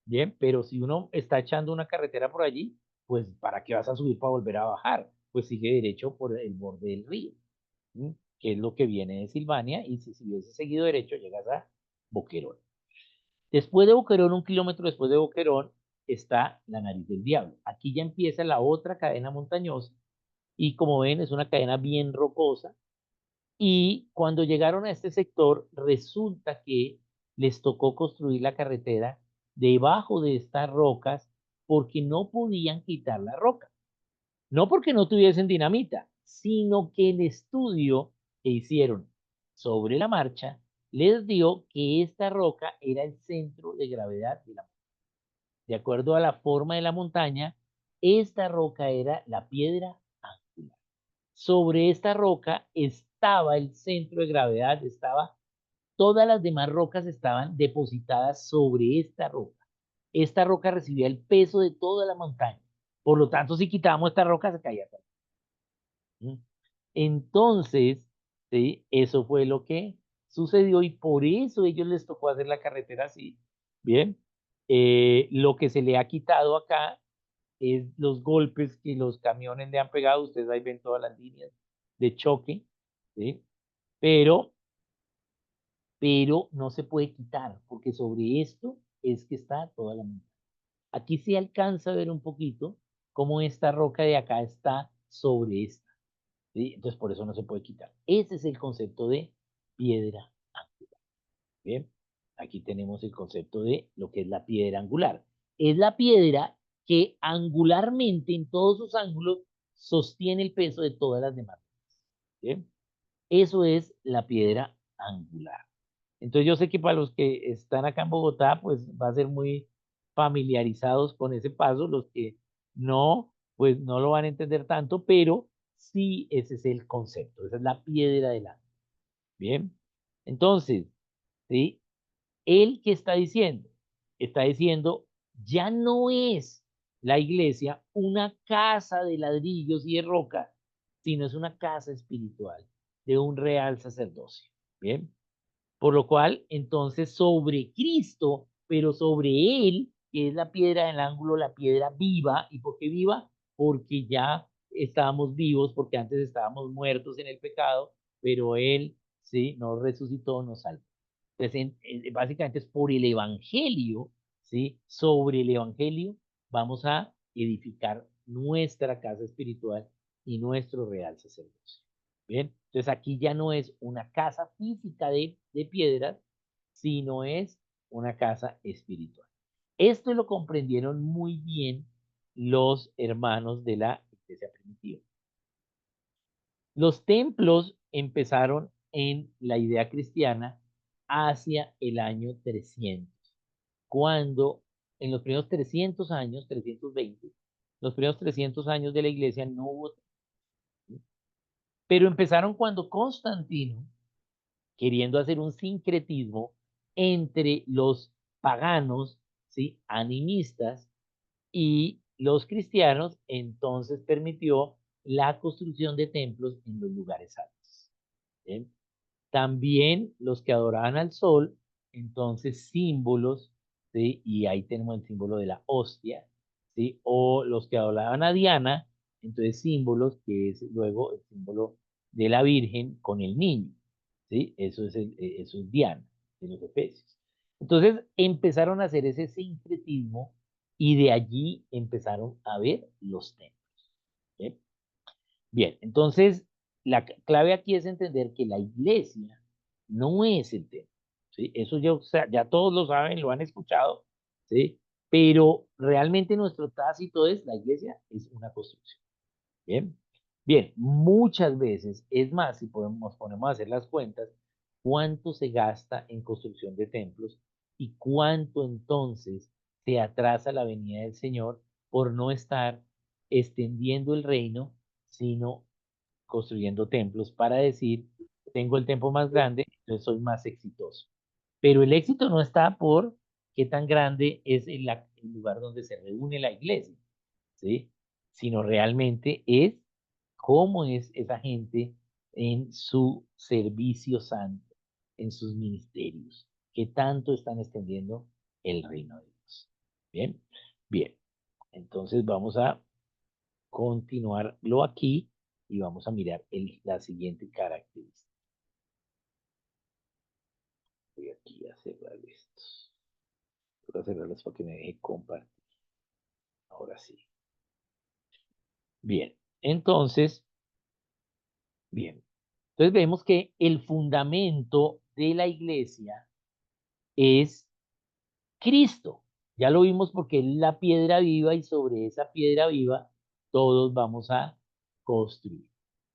Bien, pero si uno está echando una carretera por allí, pues ¿para qué vas a subir para volver a bajar? Pues sigue derecho por el borde del río, ¿sí? Que es lo que viene de Silvania, y si hubiese seguido derecho llegas a Boquerón. Después de Boquerón, 1 kilómetro después de Boquerón, está la Nariz del Diablo. Aquí ya empieza la otra cadena montañosa, y como ven es una cadena bien rocosa, y cuando llegaron a este sector, resulta que les tocó construir la carretera debajo de estas rocas porque no podían quitar la roca. No porque no tuviesen dinamita, sino que el estudio que hicieron sobre la marcha les dio que esta roca era el centro de gravedad de la montaña. De acuerdo a la forma de la montaña, esta roca era la piedra angular. Sobre esta roca estaba el centro de gravedad, todas las demás rocas estaban depositadas sobre esta roca. Esta roca recibía el peso de toda la montaña. Por lo tanto, si quitábamos esta roca, se caía todo. ¿Mm? Entonces, ¿sí? Eso fue lo que sucedió y por eso ellos les tocó hacer la carretera así. Bien, lo que se le ha quitado acá es los golpes que los camiones le han pegado. Ustedes ahí ven todas las líneas de choque, ¿sí? Pero, pero no se puede quitar porque sobre esto es que está toda la montaña. Aquí se alcanza a ver un poquito cómo esta roca de acá está sobre esta, ¿sí? Entonces por eso no se puede quitar. Ese es el concepto de piedra angular. Bien, aquí tenemos el concepto de lo que es la piedra angular. Es la piedra que angularmente en todos sus ángulos sostiene el peso de todas las demás. Bien, eso es la piedra angular. Entonces yo sé que para los que están acá en Bogotá, pues va a ser muy familiarizados con ese paso. Los que no, pues no lo van a entender tanto, pero sí ese es el concepto. Esa es la piedra del ángulo. Bien, entonces, ¿sí? ¿Él qué está diciendo? Está diciendo, ya no es la iglesia una casa de ladrillos y de roca, sino es una casa espiritual de un real sacerdocio. Bien, por lo cual, entonces, sobre Cristo, pero sobre Él, que es la piedra del ángulo, la piedra viva. ¿Y por qué viva? Porque ya estábamos vivos, porque antes estábamos muertos en el pecado, pero Él, sí, nos resucitó, nos salvó. Entonces, básicamente es por el Evangelio, ¿sí? Sobre el Evangelio vamos a edificar nuestra casa espiritual y nuestro real sacerdocio. Bien, entonces aquí ya no es una casa física de piedras, sino es una casa espiritual. Esto lo comprendieron muy bien los hermanos de la iglesia primitiva. Los templos empezaron en la idea cristiana hacia el año 300, cuando en los primeros 300 años, 320, los primeros 300 años de la iglesia no hubo, pero empezaron cuando Constantino, queriendo hacer un sincretismo entre los paganos, ¿sí? Animistas y los cristianos, entonces permitió la construcción de templos en los lugares altos. ¿Bien? También los que adoraban al sol, entonces símbolos, ¿sí? Y ahí tenemos el símbolo de la hostia, ¿sí? O los que adoraban a Diana, entonces símbolos, que es luego el símbolo de la Virgen con el niño, ¿sí? Eso es Diana, de los Efesios. Entonces empezaron a hacer ese sincretismo y de allí empezaron a ver los templos. ¿Bien? Bien, entonces la clave aquí es entender que la iglesia no es el templo, ¿sí? Eso ya, o sea, ya todos lo saben, lo han escuchado, ¿sí? Pero realmente nuestro tácito es la iglesia es una construcción. Bien, bien, muchas veces, es más, si podemos, ponemos a hacer las cuentas, cuánto se gasta en construcción de templos y cuánto entonces se atrasa la venida del Señor por no estar extendiendo el reino, sino construyendo templos para decir, tengo el templo más grande, entonces soy más exitoso. Pero el éxito no está por qué tan grande es el lugar donde se reúne la iglesia, ¿sí? Sino realmente es cómo es esa gente en su servicio santo, en sus ministerios, que tanto están extendiendo el reino de Dios. Bien, bien. Entonces vamos a continuarlo aquí y vamos a mirar la siguiente característica. Voy aquí a cerrar estos. Voy a cerrarlos para que me deje compartir. Ahora sí. Bien. Entonces, bien. Entonces vemos que el fundamento de la iglesia es Cristo. Ya lo vimos porque es la piedra viva y sobre esa piedra viva todos vamos a construir.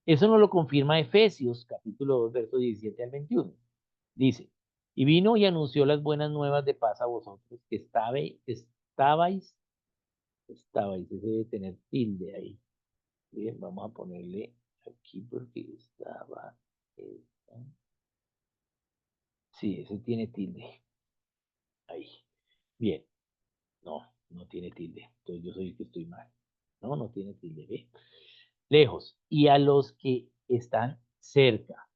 Eso nos lo confirma Efesios capítulo 2, versos 17 al 21. Dice, y vino y anunció las buenas nuevas de paz a vosotros, que estabais, ese debe tener tilde ahí. Bien, vamos a ponerle aquí porque estaba, esta. Sí, ese tiene tilde, ahí. Bien, no, no tiene tilde, entonces yo soy el que estoy mal. No, no tiene tilde, ¿ve? Lejos, y a los que están cerca.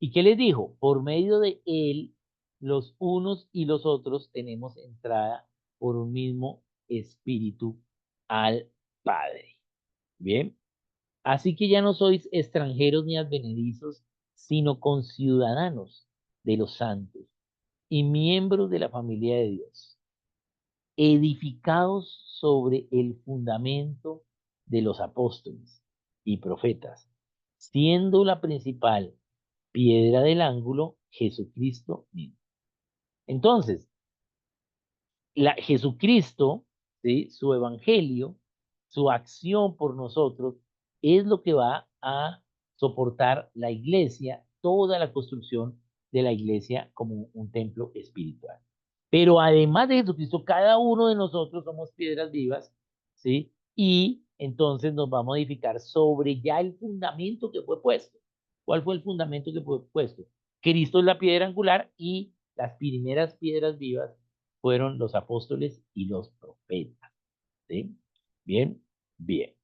¿Y qué les dijo? Por medio de él, los unos y los otros tenemos entrada por un mismo espíritu al Padre. Bien, así que ya no sois extranjeros ni advenedizos, sino conciudadanos de los santos y miembros de la familia de Dios, edificados sobre el fundamento de los apóstoles y profetas, siendo la principal piedra del ángulo Jesucristo mismo. Entonces, Jesucristo, ¿sí? Su evangelio, su acción por nosotros, es lo que va a soportar la iglesia, toda la construcción de la iglesia como un templo espiritual. Pero además de Jesucristo, cada uno de nosotros somos piedras vivas, ¿sí? Y entonces nos va a modificar sobre ya el fundamento que fue puesto. ¿Cuál fue el fundamento que fue puesto? Cristo es la piedra angular y las primeras piedras vivas fueron los apóstoles y los profetas. ¿Sí? Bien, bien.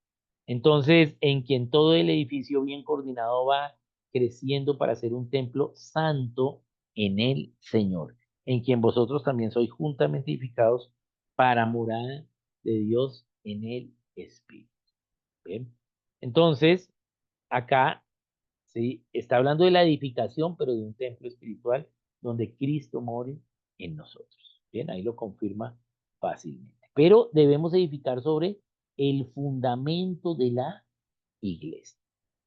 Entonces, en quien todo el edificio bien coordinado va creciendo para ser un templo santo en el Señor, en quien vosotros también sois juntamente edificados para morada de Dios en el Espíritu. Bien. Entonces, acá, sí, está hablando de la edificación, pero de un templo espiritual donde Cristo more en nosotros. Bien, ahí lo confirma fácilmente. Pero debemos edificar sobre el fundamento de la iglesia.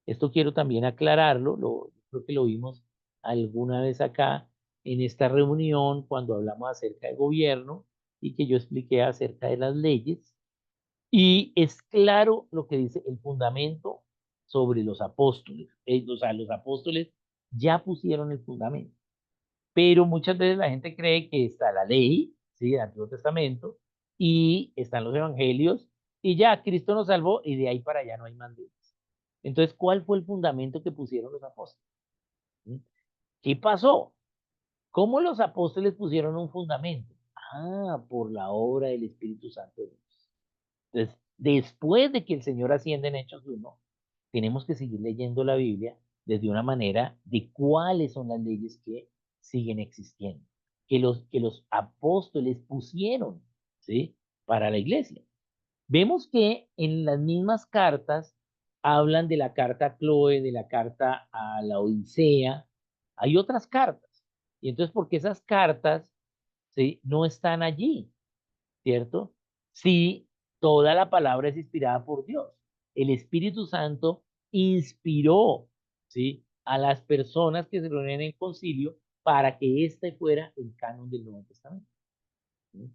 Esto quiero también aclararlo, creo que lo vimos alguna vez acá en esta reunión cuando hablamos acerca del gobierno y que yo expliqué acerca de las leyes. Y es claro lo que dice el fundamento sobre los apóstoles. O sea, los apóstoles ya pusieron el fundamento. Pero muchas veces la gente cree que está la ley, ¿sí? El Antiguo Testamento, y están los evangelios, y ya Cristo nos salvó, y de ahí para allá no hay más leyes. Entonces, ¿cuál fue el fundamento que pusieron los apóstoles? ¿Mm? ¿Qué pasó? ¿Cómo los apóstoles pusieron un fundamento? Ah, por la obra del Espíritu Santo de Dios. Entonces, después de que el Señor asciende en Hechos 1, tenemos que seguir leyendo la Biblia desde una manera de cuáles son las leyes que siguen existiendo, que los apóstoles pusieron, ¿sí? Para la iglesia. Vemos que en las mismas cartas hablan de la carta a Chloe, de la carta a la Odisea, hay otras cartas. Y entonces, ¿por qué esas cartas, ¿sí? No están allí? ¿Cierto? Si toda la palabra es inspirada por Dios. El Espíritu Santo inspiró, ¿sí? A las personas que se reunían en el concilio para que este fuera el canon del Nuevo Testamento. ¿Sí?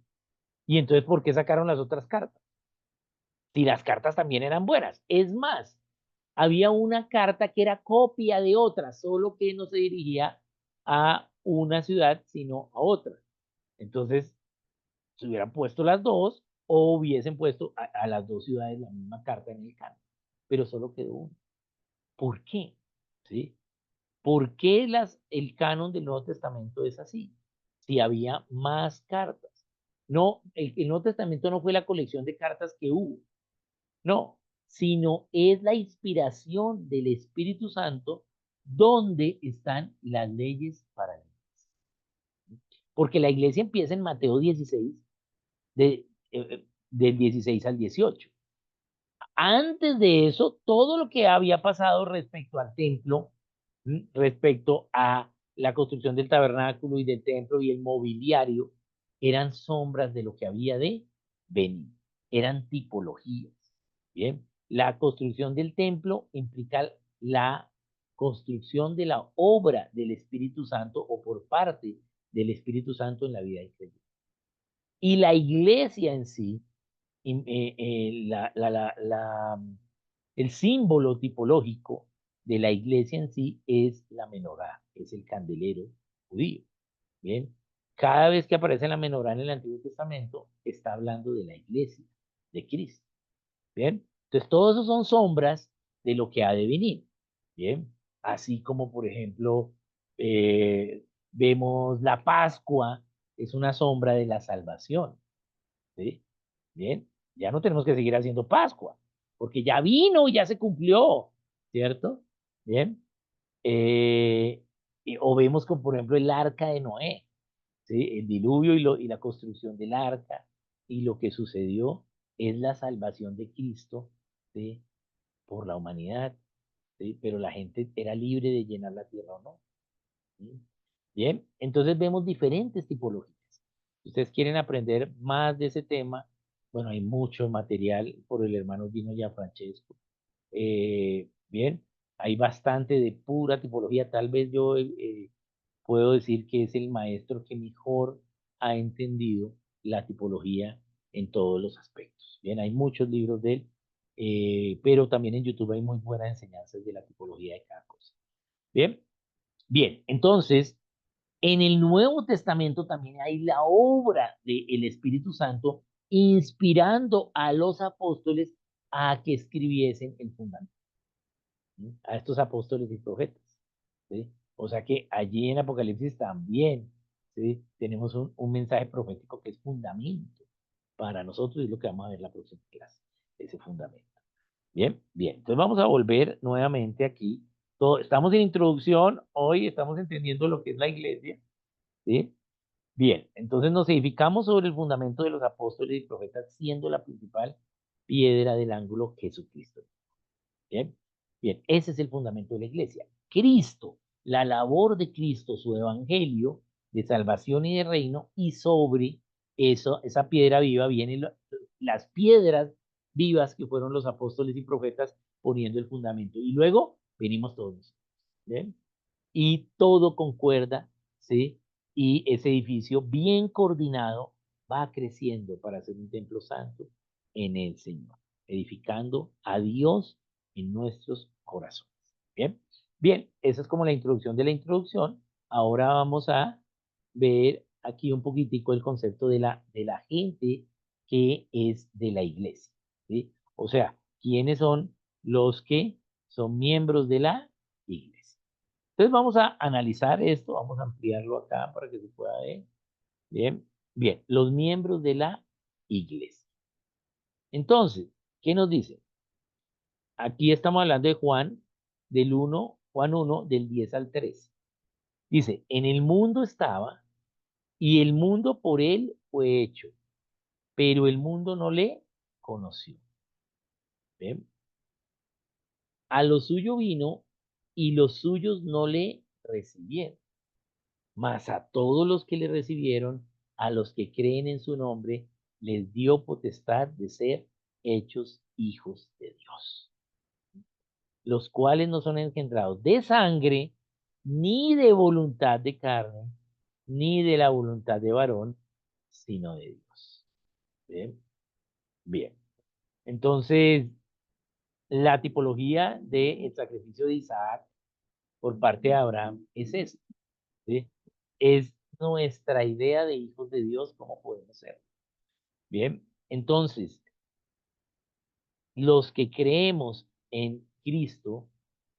Y entonces, ¿por qué sacaron las otras cartas? Si las cartas también eran buenas. Es más, había una carta que era copia de otra, solo que no se dirigía a una ciudad, sino a otra. Entonces, se hubieran puesto las dos o hubiesen puesto a las dos ciudades la misma carta en el canon, pero solo quedó una. ¿Por qué? ¿Sí? ¿Por qué el canon del Nuevo Testamento es así? Si había más cartas. No, el Nuevo Testamento no fue la colección de cartas que hubo, no, sino es la inspiración del Espíritu Santo donde están las leyes para la iglesia. Porque la iglesia empieza en Mateo 16, del 16 al 18. Antes de eso, todo lo que había pasado respecto al templo, respecto a la construcción del tabernáculo y del templo y el mobiliario, eran sombras de lo que había de venir, eran tipologías. Bien, la construcción del templo implica la construcción de la obra del Espíritu Santo o por parte del Espíritu Santo en la vida del creyente. Y la iglesia en sí el símbolo tipológico de la iglesia en sí es la menorá, es el candelero judío. Bien, cada vez que aparece la menorá en el Antiguo Testamento, está hablando de la iglesia, de Cristo. Bien, entonces todos esos son sombras de lo que ha de venir. Bien, así como por ejemplo, vemos la Pascua, es una sombra de la salvación. ¿Sí? Bien, ya no tenemos que seguir haciendo Pascua, porque ya vino, ya se cumplió, ¿cierto? Bien. O vemos como por ejemplo el arca de Noé, ¿sí? El diluvio y la construcción del arca y lo que sucedió es la salvación de Cristo, ¿sí? Por la humanidad, ¿sí? Pero la gente era libre de llenar la tierra o no. ¿Sí? Bien, entonces vemos diferentes tipologías. Si ustedes quieren aprender más de ese tema, bueno, hay mucho material por el hermano Dino Gianfrancesco. Bien, hay bastante de pura tipología. Tal vez yo puedo decir que es el maestro que mejor ha entendido la tipología en todos los aspectos. Bien, hay muchos libros de él, pero también en YouTube hay muy buenas enseñanzas de la tipología de cada cosa. Bien, bien, entonces, en el Nuevo Testamento también hay la obra del Espíritu Santo inspirando a los apóstoles a que escribiesen el fundamento, ¿sí? A estos apóstoles y profetas, ¿sí? O sea que allí en Apocalipsis también, ¿sí? Tenemos un mensaje profético que es fundamento para nosotros y es lo que vamos a ver en la próxima clase, ese fundamento. Bien, bien. Entonces vamos a volver nuevamente aquí. Estamos en introducción, hoy estamos entendiendo lo que es la iglesia, ¿sí? Bien, entonces nos edificamos sobre el fundamento de los apóstoles y profetas, siendo la principal piedra del ángulo Jesucristo. Bien, bien, ese es el fundamento de la iglesia. Cristo, la labor de Cristo, su evangelio de salvación y de reino, y sobre eso, esa piedra viva vienen las piedras vivas que fueron los apóstoles y profetas poniendo el fundamento. Y luego venimos todos. ¿Bien? Y todo concuerda, ¿sí? Y ese edificio bien coordinado va creciendo para ser un templo santo en el Señor, edificando a Dios en nuestros corazones. Bien, bien, esa es como la introducción de la introducción. Ahora vamos a ver aquí un poquitico el concepto de la gente que es de la iglesia, ¿sí? O sea, ¿quiénes son los que son miembros de la iglesia? Entonces vamos a analizar esto, vamos a ampliarlo acá para que se pueda ver. Bien, bien, los miembros de la iglesia. Entonces, ¿qué nos dice? Aquí estamos hablando de Juan, del 1, Juan 1, del 10 al 13. Dice, en el mundo estaba y el mundo por él fue hecho, pero el mundo no le conoció. ¿Ven? A lo suyo vino y los suyos no le recibieron. Mas a todos los que le recibieron, a los que creen en su nombre, les dio potestad de ser hechos hijos de Dios, los cuales no son engendrados de sangre, ni de voluntad de carne, ni de la voluntad de varón, sino de Dios. Bien, bien. Entonces, la tipología del sacrificio de Isaac por parte de Abraham es esto, ¿sí? Es nuestra idea de hijos de Dios, cómo podemos ser. Bien, entonces, los que creemos en Cristo,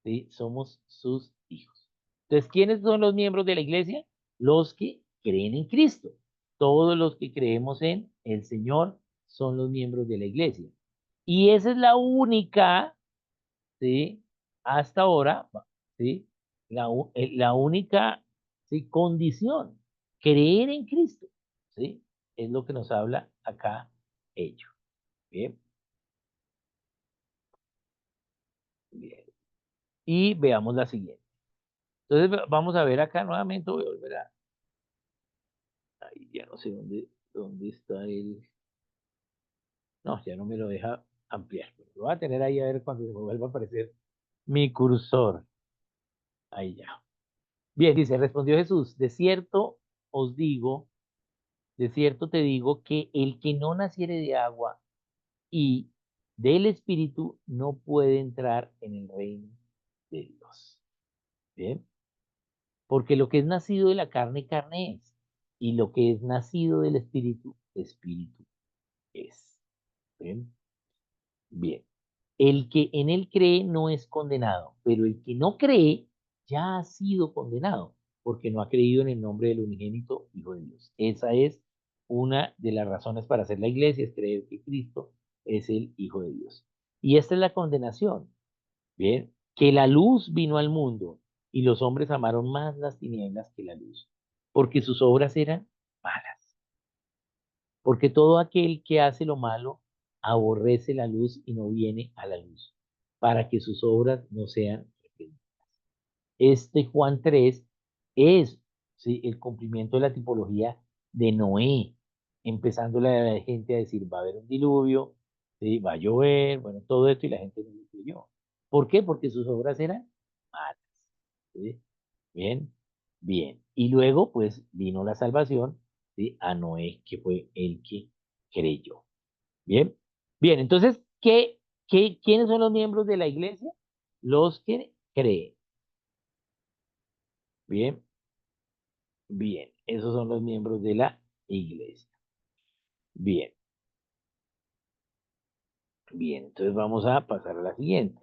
¿sí? Somos sus hijos. Entonces, ¿quiénes son los miembros de la iglesia? Los que creen en Cristo. Todos los que creemos en el Señor son los miembros de la iglesia. Y esa es la única, ¿sí? Hasta ahora, ¿sí? La única, ¿sí? Condición, creer en Cristo, ¿sí? Es lo que nos habla acá ello. Bien, bien. Y veamos la siguiente. Entonces vamos a ver acá nuevamente, voy a volver a, ahí ya no sé dónde está el, no, ya no me lo deja ampliar, pero lo voy a tener ahí a ver cuando se me vuelva a aparecer mi cursor. Ahí ya. Bien, dice, respondió Jesús, de cierto os digo, de cierto te digo que el que no naciere de agua y del Espíritu no puede entrar en el reino de Dios. Bien, porque lo que es nacido de la carne, carne es, y lo que es nacido del Espíritu, Espíritu es. Bien, bien. El que en él cree no es condenado, pero el que no cree ya ha sido condenado, porque no ha creído en el nombre del unigénito Hijo de Dios. Esa es una de las razones para hacer la iglesia, es creer que Cristo es el Hijo de Dios. Y esta es la condenación, bien, que la luz vino al mundo y los hombres amaron más las tinieblas que la luz, porque sus obras eran malas. Porque todo aquel que hace lo malo aborrece la luz y no viene a la luz, para que sus obras no sean repetidas. Este Juan 3 es, ¿sí? El cumplimiento de la tipología de Noé, empezando la gente a decir, va a haber un diluvio, ¿sí? Va a llover, bueno, todo esto y la gente no lo creyó. ¿Por qué? Porque sus obras eran malas. ¿Sí? Bien, bien. Y luego, pues, vino la salvación, ¿sí? A Noé, que fue el que creyó. Bien, bien, entonces, quiénes son los miembros de la iglesia? Los que creen. Bien, bien, esos son los miembros de la iglesia. Bien, bien, entonces vamos a pasar a la siguiente.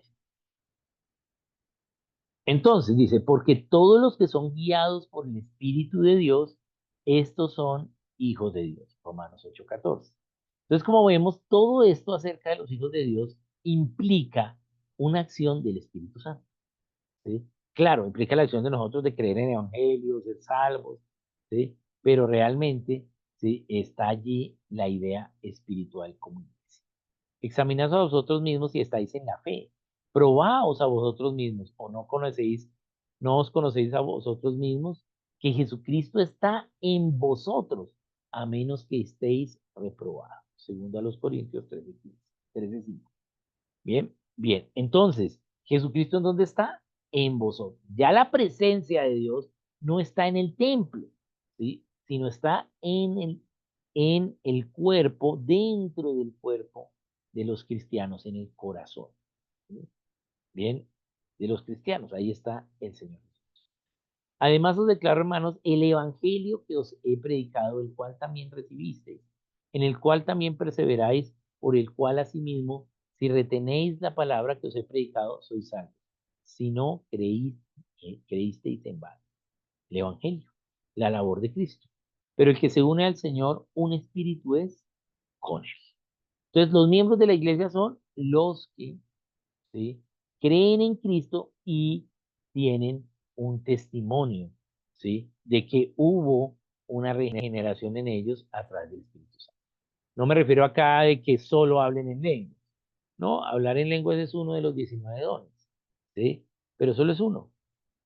Entonces dice, porque todos los que son guiados por el Espíritu de Dios, estos son hijos de Dios. Romanos 8:14. Entonces, como vemos, todo esto acerca de los hijos de Dios implica una acción del Espíritu Santo. ¿Sí? Claro, implica la acción de nosotros de creer en evangelios, ser salvos, ¿sí? Pero realmente, ¿sí? Está allí la idea espiritual como iglesia. Examinaos a vosotros mismos si estáis en la fe. Probaos a vosotros mismos, o no os conocéis a vosotros mismos, que Jesucristo está en vosotros, a menos que estéis reprobados. Segundo a los Corintios 13:5. Bien, bien. Entonces, ¿Jesucristo en dónde está? En vosotros. Ya la presencia de Dios no está en el templo, ¿sí? Sino está en el cuerpo, dentro del cuerpo de los cristianos, en el corazón. ¿Sí? Bien, de los cristianos, ahí está el Señor. Además os declaro, hermanos, el evangelio que os he predicado, el cual también recibisteis, en el cual también perseveráis, por el cual asimismo, si retenéis la palabra que os he predicado, sois salvos. Si no creísteis en vano. El evangelio, la labor de Cristo. Pero el que se une al Señor, un espíritu es con él. Entonces, los miembros de la iglesia son los que, ¿sí? Creen en Cristo y tienen un testimonio, ¿sí? De que hubo una regeneración en ellos a través del Espíritu Santo. No me refiero acá de que solo hablen en lenguas. No, hablar en lenguas es uno de los 19 dones, ¿sí? Pero solo es uno,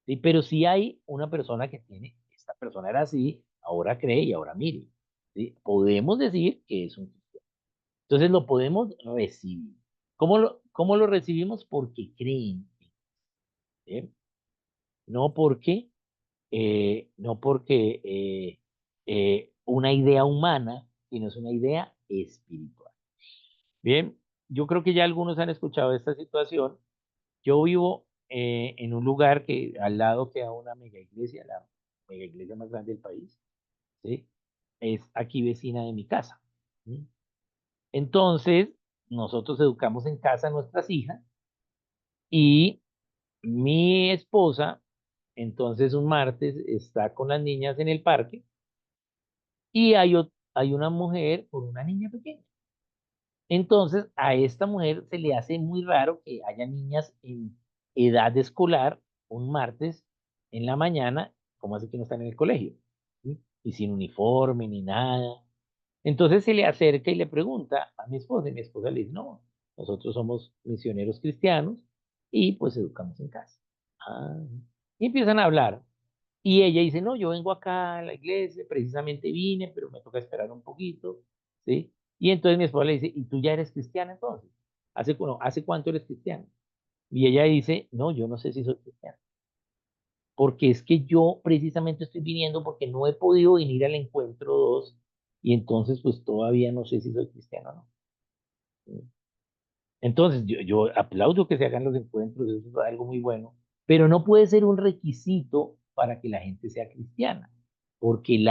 ¿sí? Pero si hay una persona que tiene, esta persona era así, ahora cree y ahora mire, ¿sí? Podemos decir que es un cristiano. Entonces lo podemos recibir. ¿Cómo lo recibimos? Porque creen. ¿Sí? No porque, no porque una idea humana, sino es una idea espiritual. Bien, yo creo que ya algunos han escuchado esta situación. Yo vivo en un lugar que al lado queda una mega iglesia, la mega iglesia más grande del país, ¿sí? Es aquí vecina de mi casa. ¿Sí? Entonces, nosotros educamos en casa a nuestras hijas y mi esposa, entonces un martes, está con las niñas en el parque y hay una mujer con una niña pequeña. Entonces, a esta mujer se le hace muy raro que haya niñas en edad escolar un martes en la mañana, como así que no están en el colegio, ¿sí? Y sin uniforme ni nada. Entonces se le acerca y le pregunta a mi esposa, y mi esposa le dice, no, nosotros somos misioneros cristianos y pues educamos en casa. Ah, y empiezan a hablar. Y ella dice, no, yo vengo acá a la iglesia, precisamente vine, pero me toca esperar un poquito, ¿sí? Y entonces mi esposa le dice, ¿y tú ya eres cristiana entonces? ¿Hace cuánto eres cristiana? Y ella dice, no, yo no sé si soy cristiana, porque es que yo precisamente estoy viniendo porque no he podido venir al encuentro 2 y entonces pues todavía no sé si soy cristiano o no. ¿Sí? Entonces, yo aplaudo que se hagan los encuentros, eso es algo muy bueno, pero no puede ser un requisito para que la gente sea cristiana, porque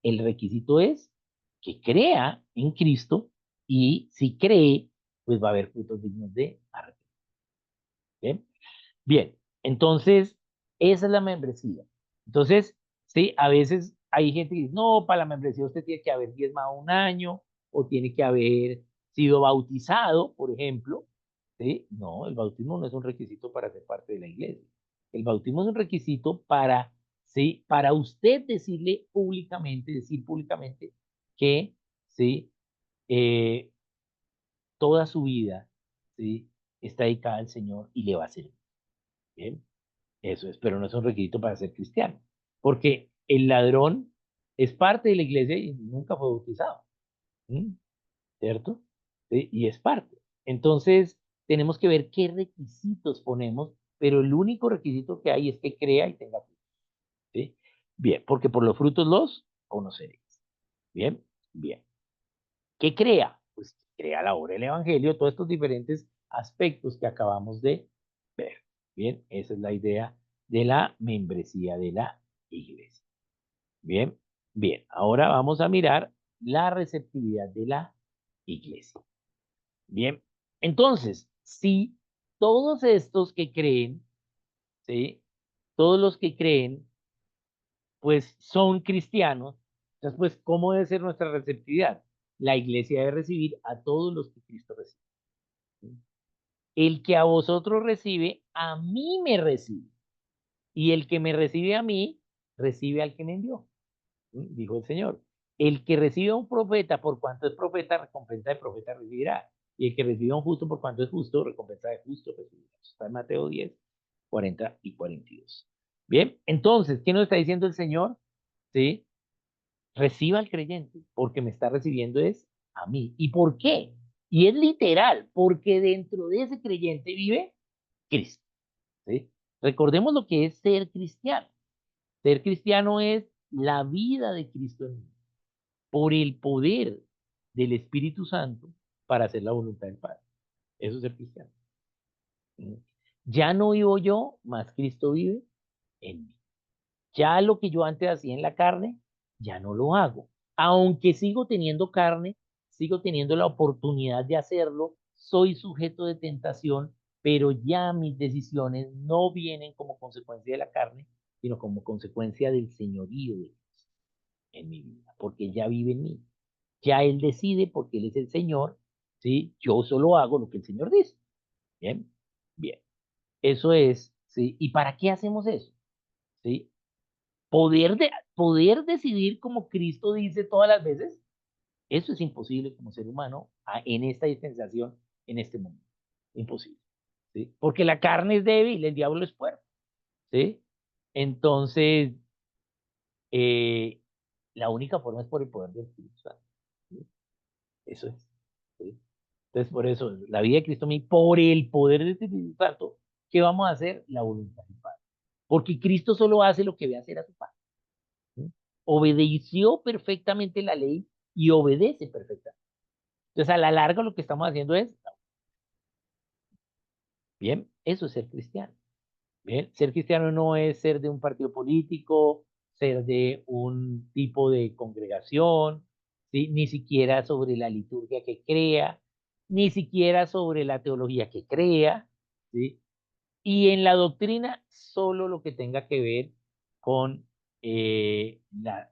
el requisito es que crea en Cristo y si cree, pues va a haber frutos dignos de arrepentimiento. ¿Bien? Bien, entonces, esa es la membresía. Entonces, sí, a veces hay gente que dice, no, para la membresía usted tiene que haber diezmado un año o tiene que haber sido bautizado, por ejemplo. ¿Sí? No, el bautismo no es un requisito para ser parte de la iglesia. El bautismo es un requisito para, ¿sí? Para usted decir públicamente que, ¿sí? Eh, toda su vida, ¿sí? Está dedicada al Señor y le va a servir. ¿Bien? Eso es, pero no es un requisito para ser cristiano, porque el ladrón es parte de la iglesia y nunca fue bautizado, ¿m? ¿Cierto? Sí, y es parte. Entonces, tenemos que ver qué requisitos ponemos, pero el único requisito que hay es que crea y tenga fe, ¿sí? Bien, porque por los frutos los conoceréis. Bien, bien. ¿Qué crea? Pues crea la obra del Evangelio, todos estos diferentes aspectos que acabamos de ver. Bien, esa es la idea de la membresía de la iglesia. Bien, bien. Ahora vamos a mirar la receptividad de la iglesia. Bien, entonces, si todos estos que creen, ¿sí? Todos los que creen, pues son cristianos, entonces, pues, ¿cómo debe ser nuestra receptividad? La iglesia debe recibir a todos los que Cristo recibe. ¿Sí? El que a vosotros recibe, a mí me recibe. Y el que me recibe a mí, recibe al que me envió. ¿Sí? Dijo el Señor. El que recibe a un profeta, por cuanto es profeta, recompensa de profeta recibirá. Y el que recibe a un justo, por cuanto es justo, recompensa de justo recibirá. Está en Mateo 10, 40 y 42. Bien, entonces, ¿qué nos está diciendo el Señor? ¿Sí? Reciba al creyente, porque me está recibiendo es a mí. ¿Y por qué? Y es literal, porque dentro de ese creyente vive Cristo. ¿Sí? Recordemos lo que es ser cristiano. Ser cristiano es la vida de Cristo en mí, por el poder del Espíritu Santo para hacer la voluntad del Padre. Eso es ser cristiano. ¿Sí? Ya no vivo yo, mas Cristo vive en mí. Ya lo que yo antes hacía en la carne, ya no lo hago. Aunque sigo teniendo carne, sigo teniendo la oportunidad de hacerlo, soy sujeto de tentación, pero ya mis decisiones no vienen como consecuencia de la carne, sino como consecuencia del señorío de Dios en mi vida, porque ya vive en mí. Ya Él decide porque Él es el Señor, ¿sí? Yo solo hago lo que el Señor dice. Bien, bien. Eso es, ¿sí? ¿Y para qué hacemos eso? ¿Sí? Poder decidir como Cristo dice todas las veces, eso es imposible como ser humano en esta dispensación, en este mundo. Imposible. ¿Sí? Porque la carne es débil, el diablo es fuerte. ¿Sí? Entonces, eh, la única forma es por el poder del Espíritu Santo. ¿Sí? Eso es. ¿Sí? Entonces, por eso, la vida de Cristo, por el poder del Espíritu Santo, ¿qué vamos a hacer? La voluntad del Padre. Porque Cristo solo hace lo que ve hacer a su Padre. ¿Sí? Obedeció perfectamente la ley y obedece perfectamente. Entonces, a la larga lo que estamos haciendo es, bien, eso es ser cristiano. Bien, ser cristiano no es ser de un partido político, ser de un tipo de congregación, ¿sí? Ni siquiera sobre la liturgia que crea, ni siquiera sobre la teología que crea, ¿sí? Y en la doctrina, solo lo que tenga que ver con la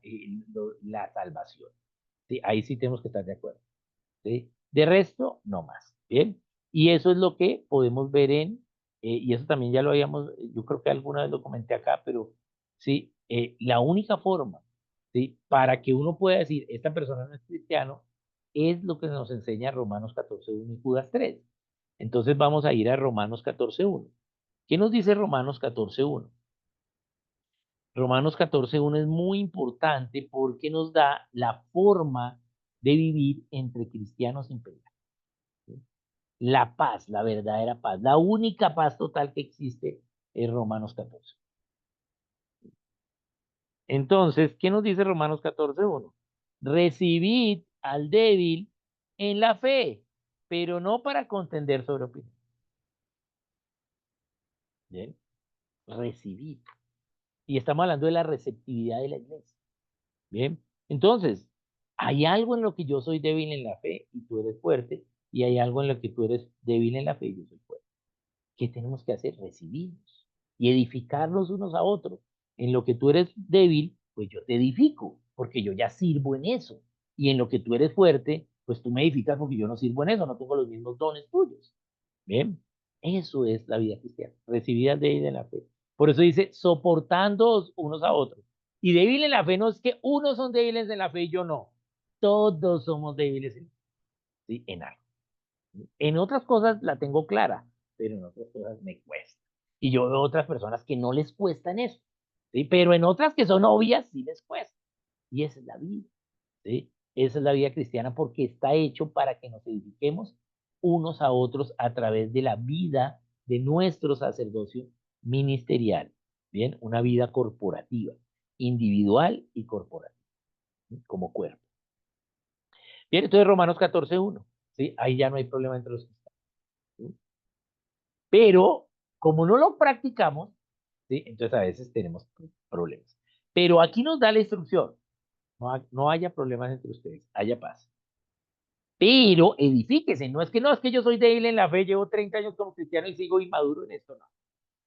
salvación. ¿Sí? Ahí sí tenemos que estar de acuerdo. ¿Sí? De resto, no más. Bien. Y eso es lo que podemos ver y eso también ya lo habíamos, yo creo que alguna vez lo comenté acá, pero sí, la única forma, ¿sí? Para que uno pueda decir, esta persona no es cristiano, es lo que nos enseña Romanos 14:1 y Judas 3. Entonces vamos a ir a Romanos 14:1. ¿Qué nos dice Romanos 14:1? Romanos 14:1 es muy importante porque nos da la forma de vivir entre cristianos sin pecado. ¿Sí? La paz, la verdadera paz, la única paz total que existe es Romanos 14. Entonces, ¿qué nos dice Romanos 14:1? Recibid al débil en la fe, pero no para contender sobre opinión. Bien, recibid. Y estamos hablando de la receptividad de la iglesia. Bien, entonces, hay algo en lo que yo soy débil en la fe y tú eres fuerte, y hay algo en lo que tú eres débil en la fe y yo soy fuerte. ¿Qué tenemos que hacer? Recibirnos y edificarnos unos a otros. En lo que tú eres débil, pues yo te edifico, porque yo ya sirvo en eso. Y en lo que tú eres fuerte, pues tú me edificas porque yo no sirvo en eso, no tengo los mismos dones tuyos. Bien, eso es la vida cristiana, recibida débil en la fe. Por eso dice, soportándoos unos a otros. Y débil en la fe no es que unos son débiles en la fe y yo no. Todos somos débiles sí, en algo. En otras cosas la tengo clara, pero en otras cosas me cuesta. Y yo veo otras personas que no les cuesta en eso, ¿sí? Pero en otras que son obvias sí les cuesta. Y esa es la vida, ¿sí? Esa es la vida cristiana porque está hecho para que nos edifiquemos unos a otros a través de la vida de nuestro sacerdocio ministerial, ¿bien? Una vida corporativa. individual y corporal, ¿sí? Como cuerpo. Bien, entonces Romanos 14:1, ¿sí? Ahí ya no hay problema entre los cristianos, ¿sí? Pero como no lo practicamos, ¿sí? Entonces a veces tenemos problemas. Pero aquí nos da la instrucción, no haya problemas entre ustedes, haya paz. Pero edifíquese, no es que no, es que yo soy débil en la fe, llevo 30 años como cristiano y sigo inmaduro en esto, no.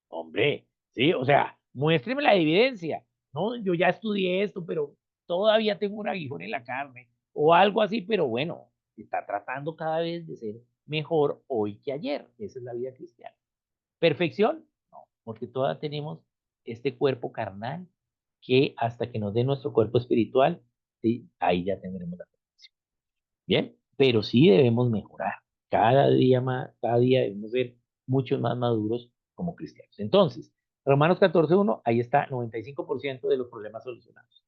Hombre, sí, o sea, muéstreme la evidencia. No, yo ya estudié esto, pero todavía tengo un aguijón en la carne o algo así, pero bueno, está tratando cada vez de ser mejor hoy que ayer. Esa es la vida cristiana. ¿Perfección? No, porque todavía tenemos este cuerpo carnal que hasta que nos dé nuestro cuerpo espiritual, sí, ahí ya tendremos la perfección. Bien, pero sí debemos mejorar. Cada día más, cada día debemos ser muchos más maduros como cristianos. Entonces, Romanos 14:1, ahí está 95% de los problemas solucionados.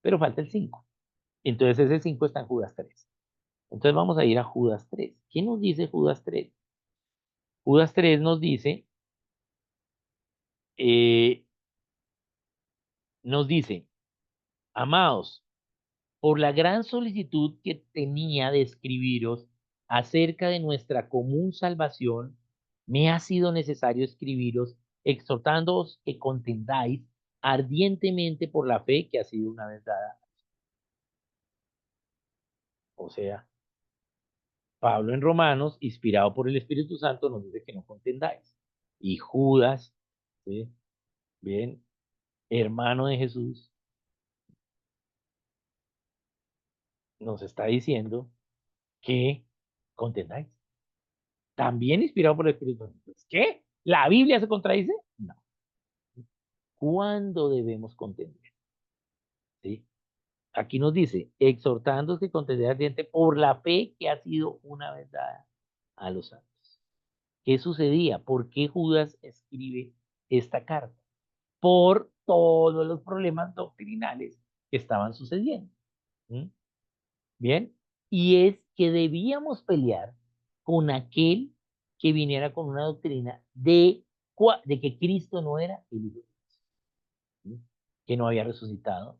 Pero falta el 5. Entonces ese 5 está en Judas 3. Entonces vamos a ir a Judas 3. ¿Qué nos dice Judas 3? Judas 3 eh, nos dice, amados, por la gran solicitud que tenía de escribiros acerca de nuestra común salvación, me ha sido necesario escribiros, exhortándoos que contendáis ardientemente por la fe que ha sido una vez dada. O sea, Pablo en Romanos, inspirado por el Espíritu Santo, nos dice que no contendáis. Y Judas, ¿sí? Bien, hermano de Jesús, nos está diciendo que contendáis. También inspirado por el Espíritu Santo. ¿Qué? ¿La Biblia se contradice? No. ¿Cuándo debemos contender? ¿Sí? Aquí nos dice, exhortándoos que contender ardiente por la fe que ha sido una vez dada a los santos. ¿Qué sucedía? ¿Por qué Judas escribe esta carta? Por todos los problemas doctrinales que estaban sucediendo. ¿Mm? Bien, y es que debíamos pelear con aquel que viniera con una doctrina de que Cristo no era el Hijo de Dios, ¿sí? Que no había resucitado,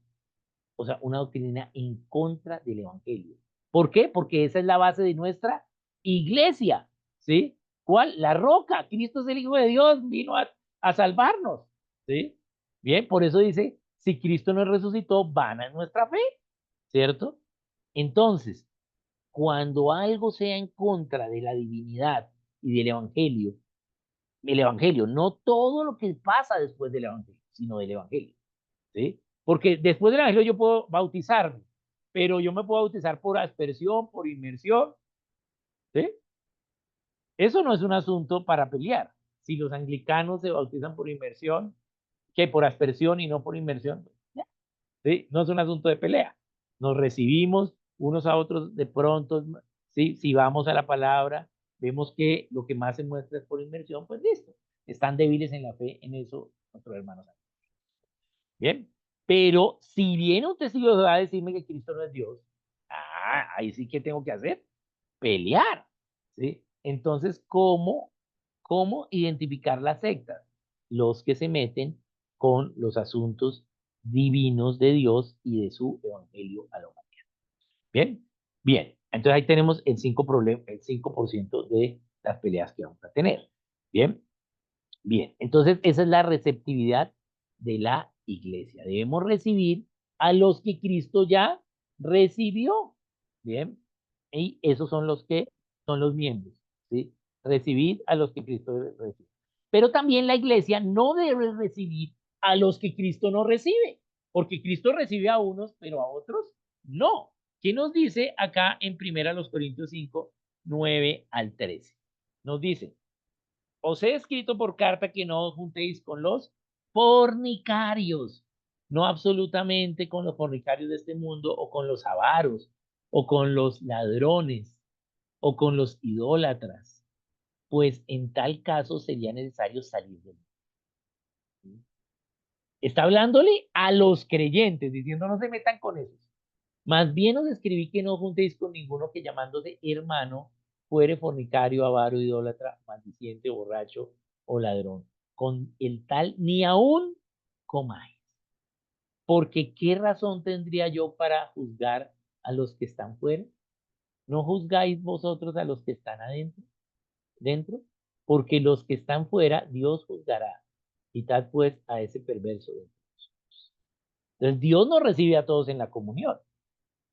o sea, una doctrina en contra del Evangelio. ¿Por qué? Porque esa es la base de nuestra iglesia, ¿sí? ¿Cuál? La roca. Cristo es el Hijo de Dios, vino a salvarnos, ¿sí? Bien, por eso dice, si Cristo no resucitó, vana es nuestra fe, ¿cierto? Entonces, cuando algo sea en contra de la divinidad y del evangelio, no todo lo que pasa después del evangelio, sino del evangelio, ¿sí? Porque después del evangelio yo puedo bautizarme, pero yo me puedo bautizar por aspersión, por inmersión, ¿sí? Eso no es un asunto para pelear. Si los anglicanos se bautizan por inmersión, que por aspersión y no por inmersión, ¿sí? No es un asunto de pelea. Nos recibimos unos a otros de pronto, ¿sí? Si vamos a la palabra, vemos que lo que más se muestra es por inmersión, pues listo. Están débiles en la fe, en eso nuestros hermanos. Bien, pero si viene un testigo de Jehová a decirme que Cristo no es Dios, ahí sí que tengo que hacer, pelear, ¿sí? Entonces, ¿cómo identificar las sectas? Los que se meten con los asuntos divinos de Dios y de su evangelio a la humanidad. Bien, bien. Entonces ahí tenemos el 5% de las peleas que vamos a tener. Bien, bien. Entonces esa es la receptividad de la iglesia. Debemos recibir a los que Cristo ya recibió. Bien. Y esos son los que son los miembros. ¿Sí? Recibir a los que Cristo recibe. Pero también la iglesia no debe recibir a los que Cristo no recibe, porque Cristo recibe a unos, pero a otros no. ¿Qué nos dice acá en 1 Corintios 5, 9 al 13? Nos dice, os he escrito por carta que no os juntéis con los fornicarios, no absolutamente con los fornicarios de este mundo o con los avaros o con los ladrones o con los idólatras, pues en tal caso sería necesario salir de él. Está hablándole a los creyentes, diciendo no se metan con esos. Más bien os escribí que no juntéis con ninguno que llamándose hermano fuere fornicario, avaro, idólatra, maldiciente, borracho o ladrón. Con el tal ni aún comáis. Porque ¿qué razón tendría yo para juzgar a los que están fuera? ¿No juzgáis vosotros a los que están adentro, dentro? Porque los que están fuera, Dios juzgará. Quitad pues a ese perverso de entre vosotros. Entonces, Dios no recibe a todos en la comunión,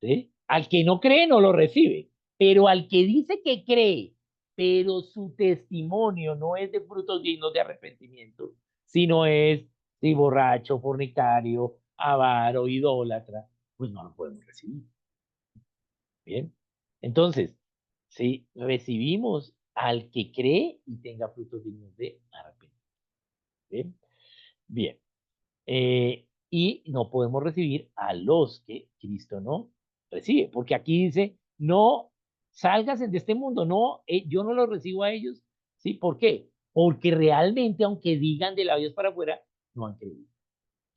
¿sí? Al que no cree, no lo recibe. Pero al que dice que cree, pero su testimonio no es de frutos dignos de arrepentimiento, sino es, sí, borracho, fornicario, avaro, idólatra, pues no lo podemos recibir. Bien. Entonces, si recibimos al que cree y tenga frutos dignos de arrepentimiento. Bien. Bien. Y no podemos recibir a los que Cristo no recibe, porque aquí dice, no salgas de este mundo, no, yo no los recibo a ellos, ¿sí? ¿Por qué? Porque realmente, aunque digan de labios para afuera, no han creído,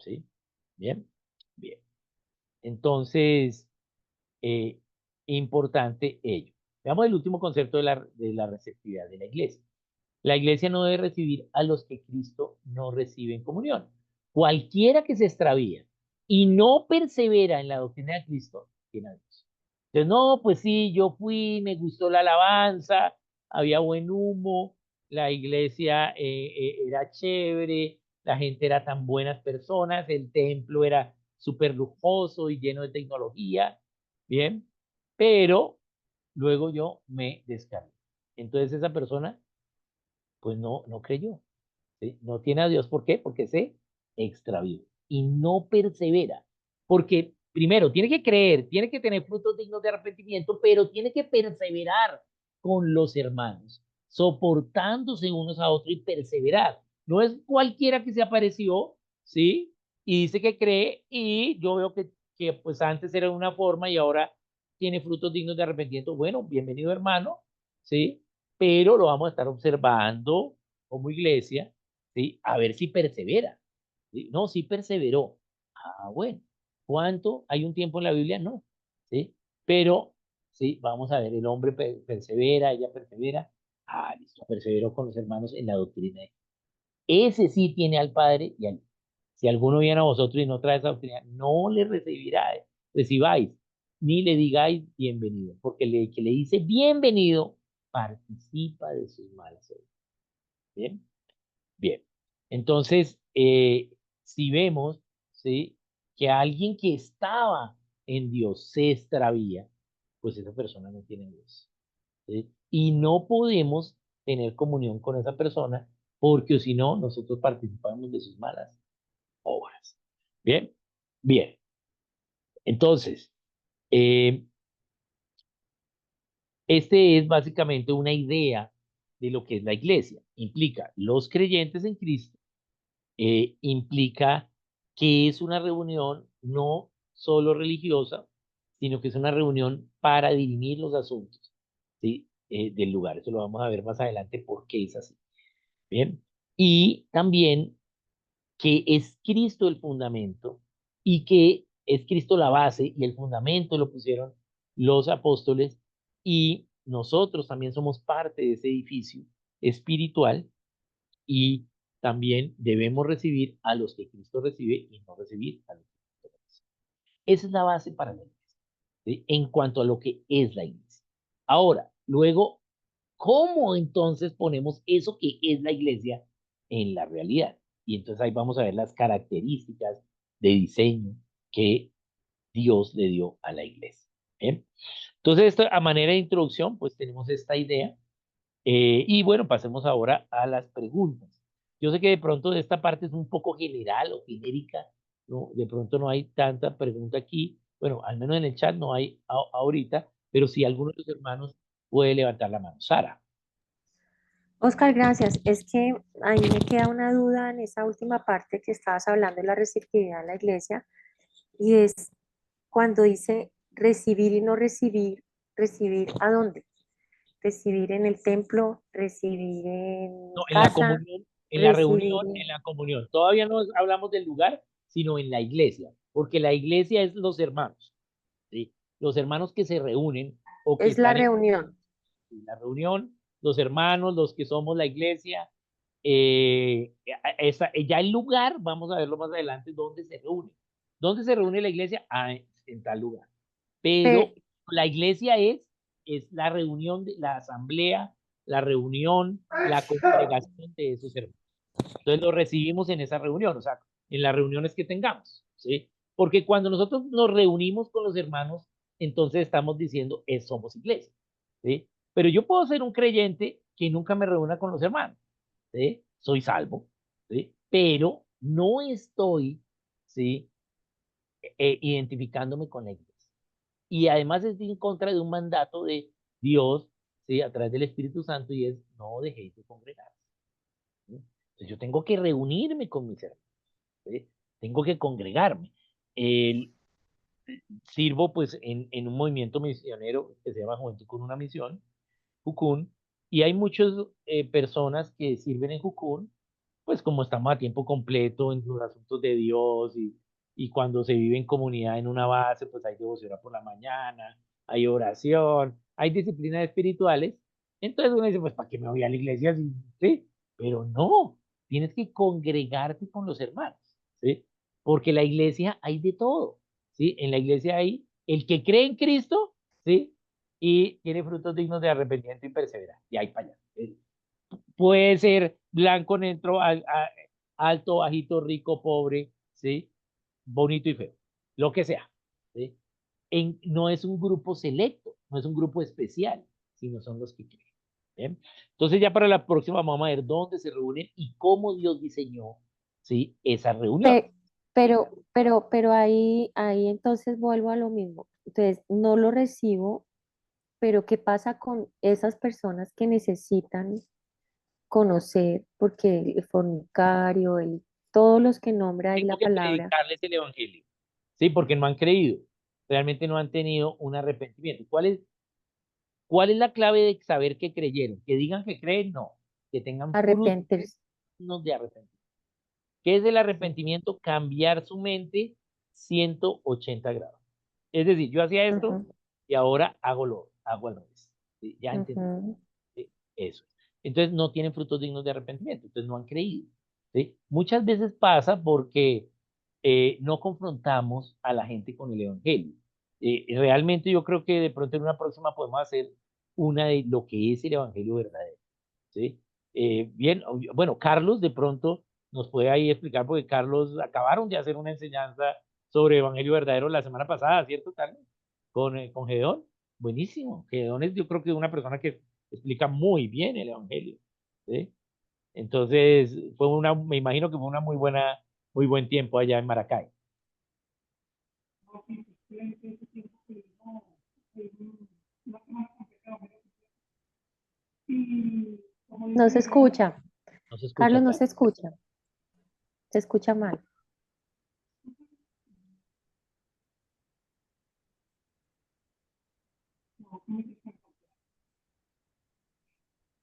¿sí? Bien, bien. Entonces, eh, importante ello. Veamos el último concepto de la receptividad de la iglesia. La iglesia no debe recibir a los que Cristo no recibe en comunión. Cualquiera que se extravía y no persevera en la doctrina de Cristo, tiene a Dios. Entonces, no, pues sí, yo fui, me gustó la alabanza, había buen humo, la iglesia era chévere, la gente era tan buenas personas, el templo era súper lujoso y lleno de tecnología, bien, pero luego yo me descargué. Entonces esa persona pues no creyó, ¿sí? No tiene a Dios. ¿Por qué? Porque se extravió y no persevera. Porque primero tiene que creer, tiene que tener frutos dignos de arrepentimiento, pero tiene que perseverar con los hermanos, soportándose unos a otros y perseverar. No es cualquiera que se apareció, ¿sí? Y dice que cree y yo veo que pues antes era de una forma y ahora tiene frutos dignos de arrepentimiento. Bueno, bienvenido hermano, ¿sí? Pero lo vamos a estar observando como iglesia, ¿sí? A ver si persevera, ¿sí? No, sí perseveró. Ah, bueno. ¿Cuánto? ¿Hay un tiempo en la Biblia? No, ¿sí? Pero, sí, vamos a ver, el hombre persevera, ella persevera. Ah, listo, perseveró con los hermanos en la doctrina. Ese sí tiene al Padre y al Hijo. Si alguno viene a vosotros y no trae esa doctrina, no le recibáis, ni le digáis bienvenido, porque el que le dice bienvenido participa de sus malas obras. Bien, bien. Entonces, si vemos, ¿sí? Que alguien que estaba en Dios se extravía, pues esa persona no tiene Dios, ¿sí? Y no podemos tener comunión con esa persona porque si no, nosotros participamos de sus malas obras. Bien, bien. Entonces, eh, este es básicamente una idea de lo que es la iglesia. Implica los creyentes en Cristo, implica que es una reunión no solo religiosa, sino que es una reunión para dirimir los asuntos, ¿sí? Del lugar. Eso lo vamos a ver más adelante por qué es así. Bien. Y también que es Cristo el fundamento y que es Cristo la base y el fundamento lo pusieron los apóstoles y nosotros también somos parte de ese edificio espiritual y también debemos recibir a los que Cristo recibe y no recibir a los que Cristo no recibe. Esa es la base para la iglesia, ¿sí? En cuanto a lo que es la iglesia. Ahora, luego, ¿cómo entonces ponemos eso que es la iglesia en la realidad? Y entonces ahí vamos a ver las características de diseño que Dios le dio a la iglesia. ¿Bien? Entonces, esto, a manera de introducción, pues tenemos esta idea. Y bueno, pasemos ahora a las preguntas. Yo sé que de pronto esta parte es un poco general o genérica, ¿no? De pronto no hay tanta pregunta aquí. Bueno, al menos en el chat no hay ahorita, pero si alguno de los hermanos puede levantar la mano. Sara. Oscar, gracias. Es que ahí me queda una duda en esa última parte que estabas hablando de la receptividad en la iglesia, y es cuando dice recibir y no recibir, ¿recibir a dónde? ¿Recibir en el templo? ¿Recibir en No, mi en la casa? comunión, en la ¿Recibir reunión, en la comunión. Todavía no hablamos del lugar, sino en la iglesia, porque la iglesia es los hermanos, ¿sí? Los hermanos que se reúnen o que es la están reunión? en la reunión, los hermanos, los que somos la iglesia, ya el lugar, vamos a verlo más adelante, donde se reúnen, ¿Dónde se reúne la iglesia? Ah, en tal lugar. Pe- Pero la iglesia es la reunión, la asamblea, la reunión, la congregación de esos hermanos. Entonces lo recibimos en esa reunión, o sea, en las reuniones que tengamos, ¿sí? Porque cuando nosotros nos reunimos con los hermanos, entonces estamos diciendo, somos iglesia, ¿sí? Pero yo puedo ser un creyente que nunca me reúna con los hermanos, ¿sí? Soy salvo, ¿sí? Pero no estoy, ¿sí? Identificándome con la iglesia. Y además estoy en contra de un mandato de Dios, ¿sí? A través del Espíritu Santo, y es, no dejéis de congregar. ¿Sí? Entonces yo tengo que reunirme con mis hermanos, ¿sí? Tengo que congregarme. El, Sirvo pues en un movimiento misionero que se llama Juventud con una Misión, Jucún, y hay muchas personas que sirven en Jucún, pues como estamos a tiempo completo en los asuntos de Dios y cuando se vive en comunidad en una base, pues hay devoción por la mañana, hay oración, hay disciplinas espirituales. Entonces uno dice, pues ¿para qué me voy a la iglesia? Sí, pero no, tienes que congregarte con los hermanos, ¿sí? Porque la iglesia hay de todo, ¿sí? En la iglesia hay el que cree en Cristo, ¿sí? Y tiene frutos dignos de arrepentimiento y perseverancia. Y hay para allá. Puede ser blanco, negro, alto, bajito, rico, pobre, ¿sí? Bonito y feo, lo que sea, ¿sí? No es un grupo selecto, no es un grupo especial, sino son los que creen. ¿Bien? Entonces ya para la próxima vamos a ver dónde se reúnen y cómo Dios diseñó, ¿sí? Esa reunión. pe- pero ahí entonces vuelvo a lo mismo. Entonces, no lo recibo, pero ¿qué pasa con esas personas que necesitan conocer? Porque el fornicario, todos los que nombra ahí Tengo la que palabra, predicarles el evangelio, ¿sí? Porque no han creído, realmente no han tenido un arrepentimiento. ¿Cuál es la clave de saber que creyeron? Que digan que creen, no, que tengan frutos arrepentirse. de arrepentimiento. ¿Qué es el arrepentimiento? Cambiar su mente 180 grados. Es decir, yo hacía esto Ujú, y ahora hago al revés. ¿Sí? Ya entendí. ujú. ¿Sí? Eso. Entonces no tienen frutos dignos de arrepentimiento, entonces no han creído. ¿Sí? Muchas veces pasa porque no confrontamos a la gente con el evangelio. Realmente yo creo que de pronto en una próxima podemos hacer una de lo que es el evangelio verdadero. ¿Sí? Bien, bueno, Carlos de pronto nos puede ahí explicar, porque Carlos acabaron de hacer una enseñanza sobre evangelio verdadero la semana pasada, ¿cierto, Carlos? Con Gedeón. Buenísimo. Gedeón es, yo creo que una persona que explica muy bien el evangelio. ¿Sí? Entonces, me imagino que fue una muy buen tiempo allá en Maracay. No se escucha. No se escucha, Carlos, no se Carlos. escucha. Se escucha mal.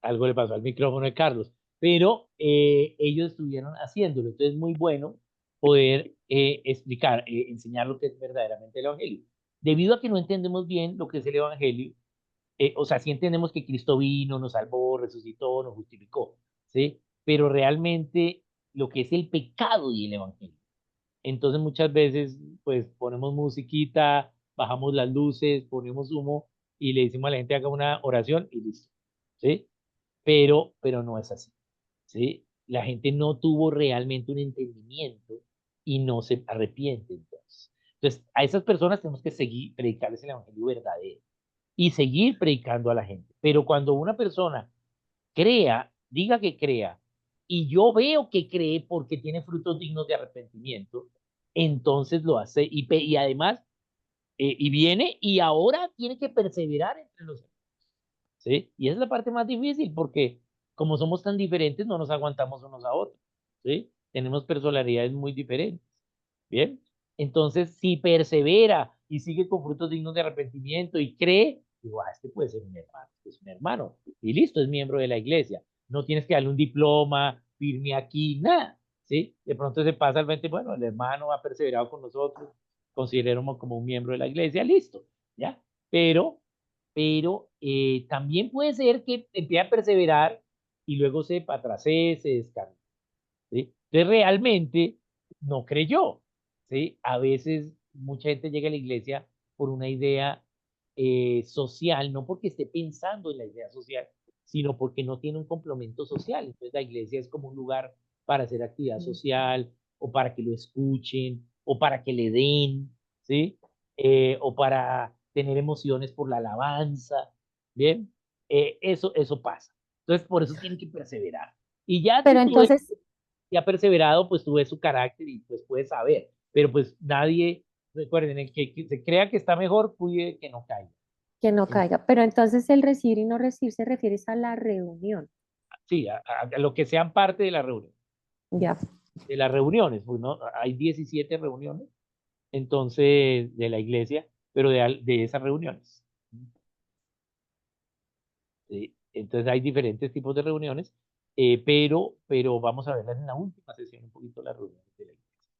Algo le pasó al micrófono de Carlos, pero ellos estuvieron haciéndolo. Entonces es muy bueno poder explicar, enseñar lo que es verdaderamente el Evangelio. Debido a que no entendemos bien lo que es el Evangelio, o sea, sí entendemos que Cristo vino, nos salvó, resucitó, nos justificó, ¿sí? Pero realmente lo que es el pecado y el Evangelio. Entonces muchas veces, pues ponemos musiquita, bajamos las luces, ponemos humo y le decimos a la gente haga una oración y listo, ¿sí? Pero no es así, ¿sí? La gente no tuvo realmente un entendimiento y no se arrepiente entonces. Entonces, a esas personas tenemos que seguir predicarles el evangelio verdadero y seguir predicando a la gente. Pero cuando una persona diga que crea, y yo veo que cree porque tiene frutos dignos de arrepentimiento, entonces lo hace y además, y viene y ahora tiene que perseverar entre los. ¿Sí? Y esa es la parte más difícil porque como somos tan diferentes, no nos aguantamos unos a otros, ¿sí? Tenemos personalidades muy diferentes, ¿bien? Entonces, si persevera y sigue con frutos dignos de arrepentimiento y cree, digo, este puede ser un hermano, es un hermano, y listo, es miembro de la iglesia. No tienes que darle un diploma, firme aquí, nada, ¿sí? De pronto se pasa al frente, bueno, el hermano ha perseverado con nosotros, consideramos como un miembro de la iglesia, listo, ¿ya? Pero también puede ser que empiece a perseverar y luego se patrasee, se descarga, ¿sí? Entonces realmente no creyó, ¿sí? A veces mucha gente llega a la iglesia por una idea social, no porque esté pensando en la idea social, sino porque no tiene un complemento social. Entonces la iglesia es como un lugar para hacer actividad Mm. social, o para que lo escuchen, o para que le den, ¿sí? O para tener emociones por la alabanza, ¿bien? Eso pasa. Entonces por eso tienen que perseverar. Y ya Pero que tú entonces, y ha perseverado, pues tú ves su carácter y pues puedes saber. Pero pues nadie, recuerden, el que se crea que está mejor, cuide que no caiga. que no En- caiga. Pero entonces el recibir y no recibir se refiere es a la reunión. sí, a lo que sean parte de la reunión. Ya. De las reuniones, pues no, hay 17 reuniones, entonces, de la iglesia, pero de esas reuniones. ¿Sí? Entonces hay diferentes tipos de reuniones, pero vamos a verlas en la última sesión, un poquito las reuniones de la iglesia.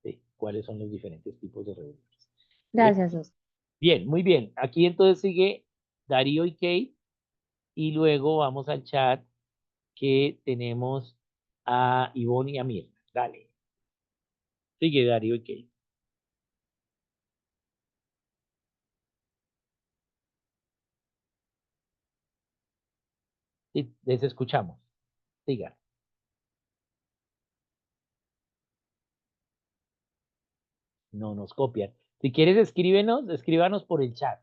¿Sí? ¿Cuáles son los diferentes tipos de reuniones? Bien. Gracias, Oscar. Bien, muy bien. Aquí entonces sigue Darío y Kate y luego vamos al chat que tenemos a Ivonne y a Mirna. Dale, sigue Darío y Kate. Sí, les escuchamos. Siga. No nos copian. Si quieres, escríbanos por el chat.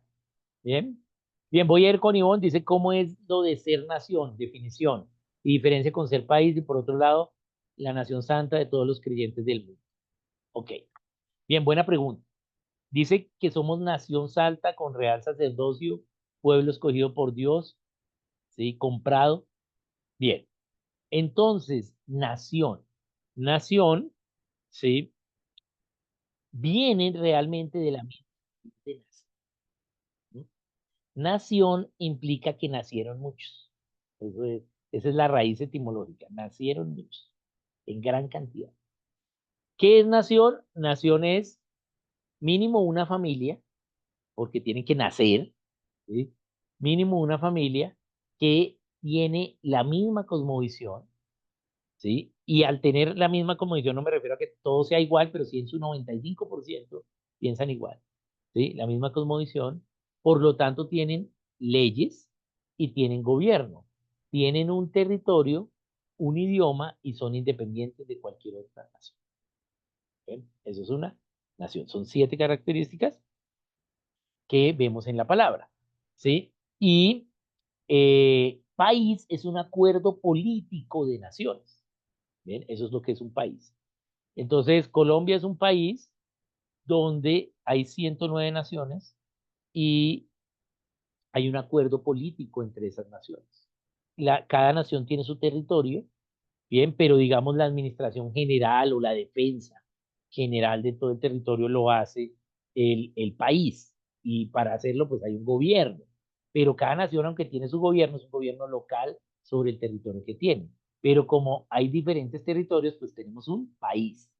Bien. Bien, voy a ir con Ivonne. Dice cómo es lo de ser nación, definición y diferencia con ser país y por otro lado, la nación santa de todos los creyentes del mundo. Ok. Bien, buena pregunta. Dice que somos nación santa con real sacerdocio, pueblo escogido por Dios, ¿sí? Comprado. Bien. Entonces, nación. Nación, ¿sí? Viene realmente de la mente de nación, ¿no? Nación implica que nacieron muchos. Eso es, esa es la raíz etimológica. Nacieron muchos, en gran cantidad. ¿Qué es nación? Nación es mínimo una familia, porque tienen que nacer, ¿sí? Mínimo una familia que tiene la misma cosmovisión, ¿sí? Y al tener la misma cosmovisión no me refiero a que todo sea igual, pero sí en su 95% piensan igual, ¿sí? La misma cosmovisión, por lo tanto tienen leyes y tienen gobierno, tienen un territorio, un idioma y son independientes de cualquier otra nación. ¿Ven? Eso es una nación. Son 7 características que vemos en la palabra, ¿sí? Y país es un acuerdo político de naciones. Bien, eso es lo que es un país. Entonces, Colombia es un país donde hay 109 naciones y hay un acuerdo político entre esas naciones. Cada nación tiene su territorio, bien, pero digamos la administración general o la defensa general de todo el territorio lo hace el país. Y para hacerlo, pues hay un gobierno. Pero cada nación, aunque tiene su gobierno, es un gobierno local sobre el territorio que tiene. Pero como hay diferentes territorios, pues tenemos un país.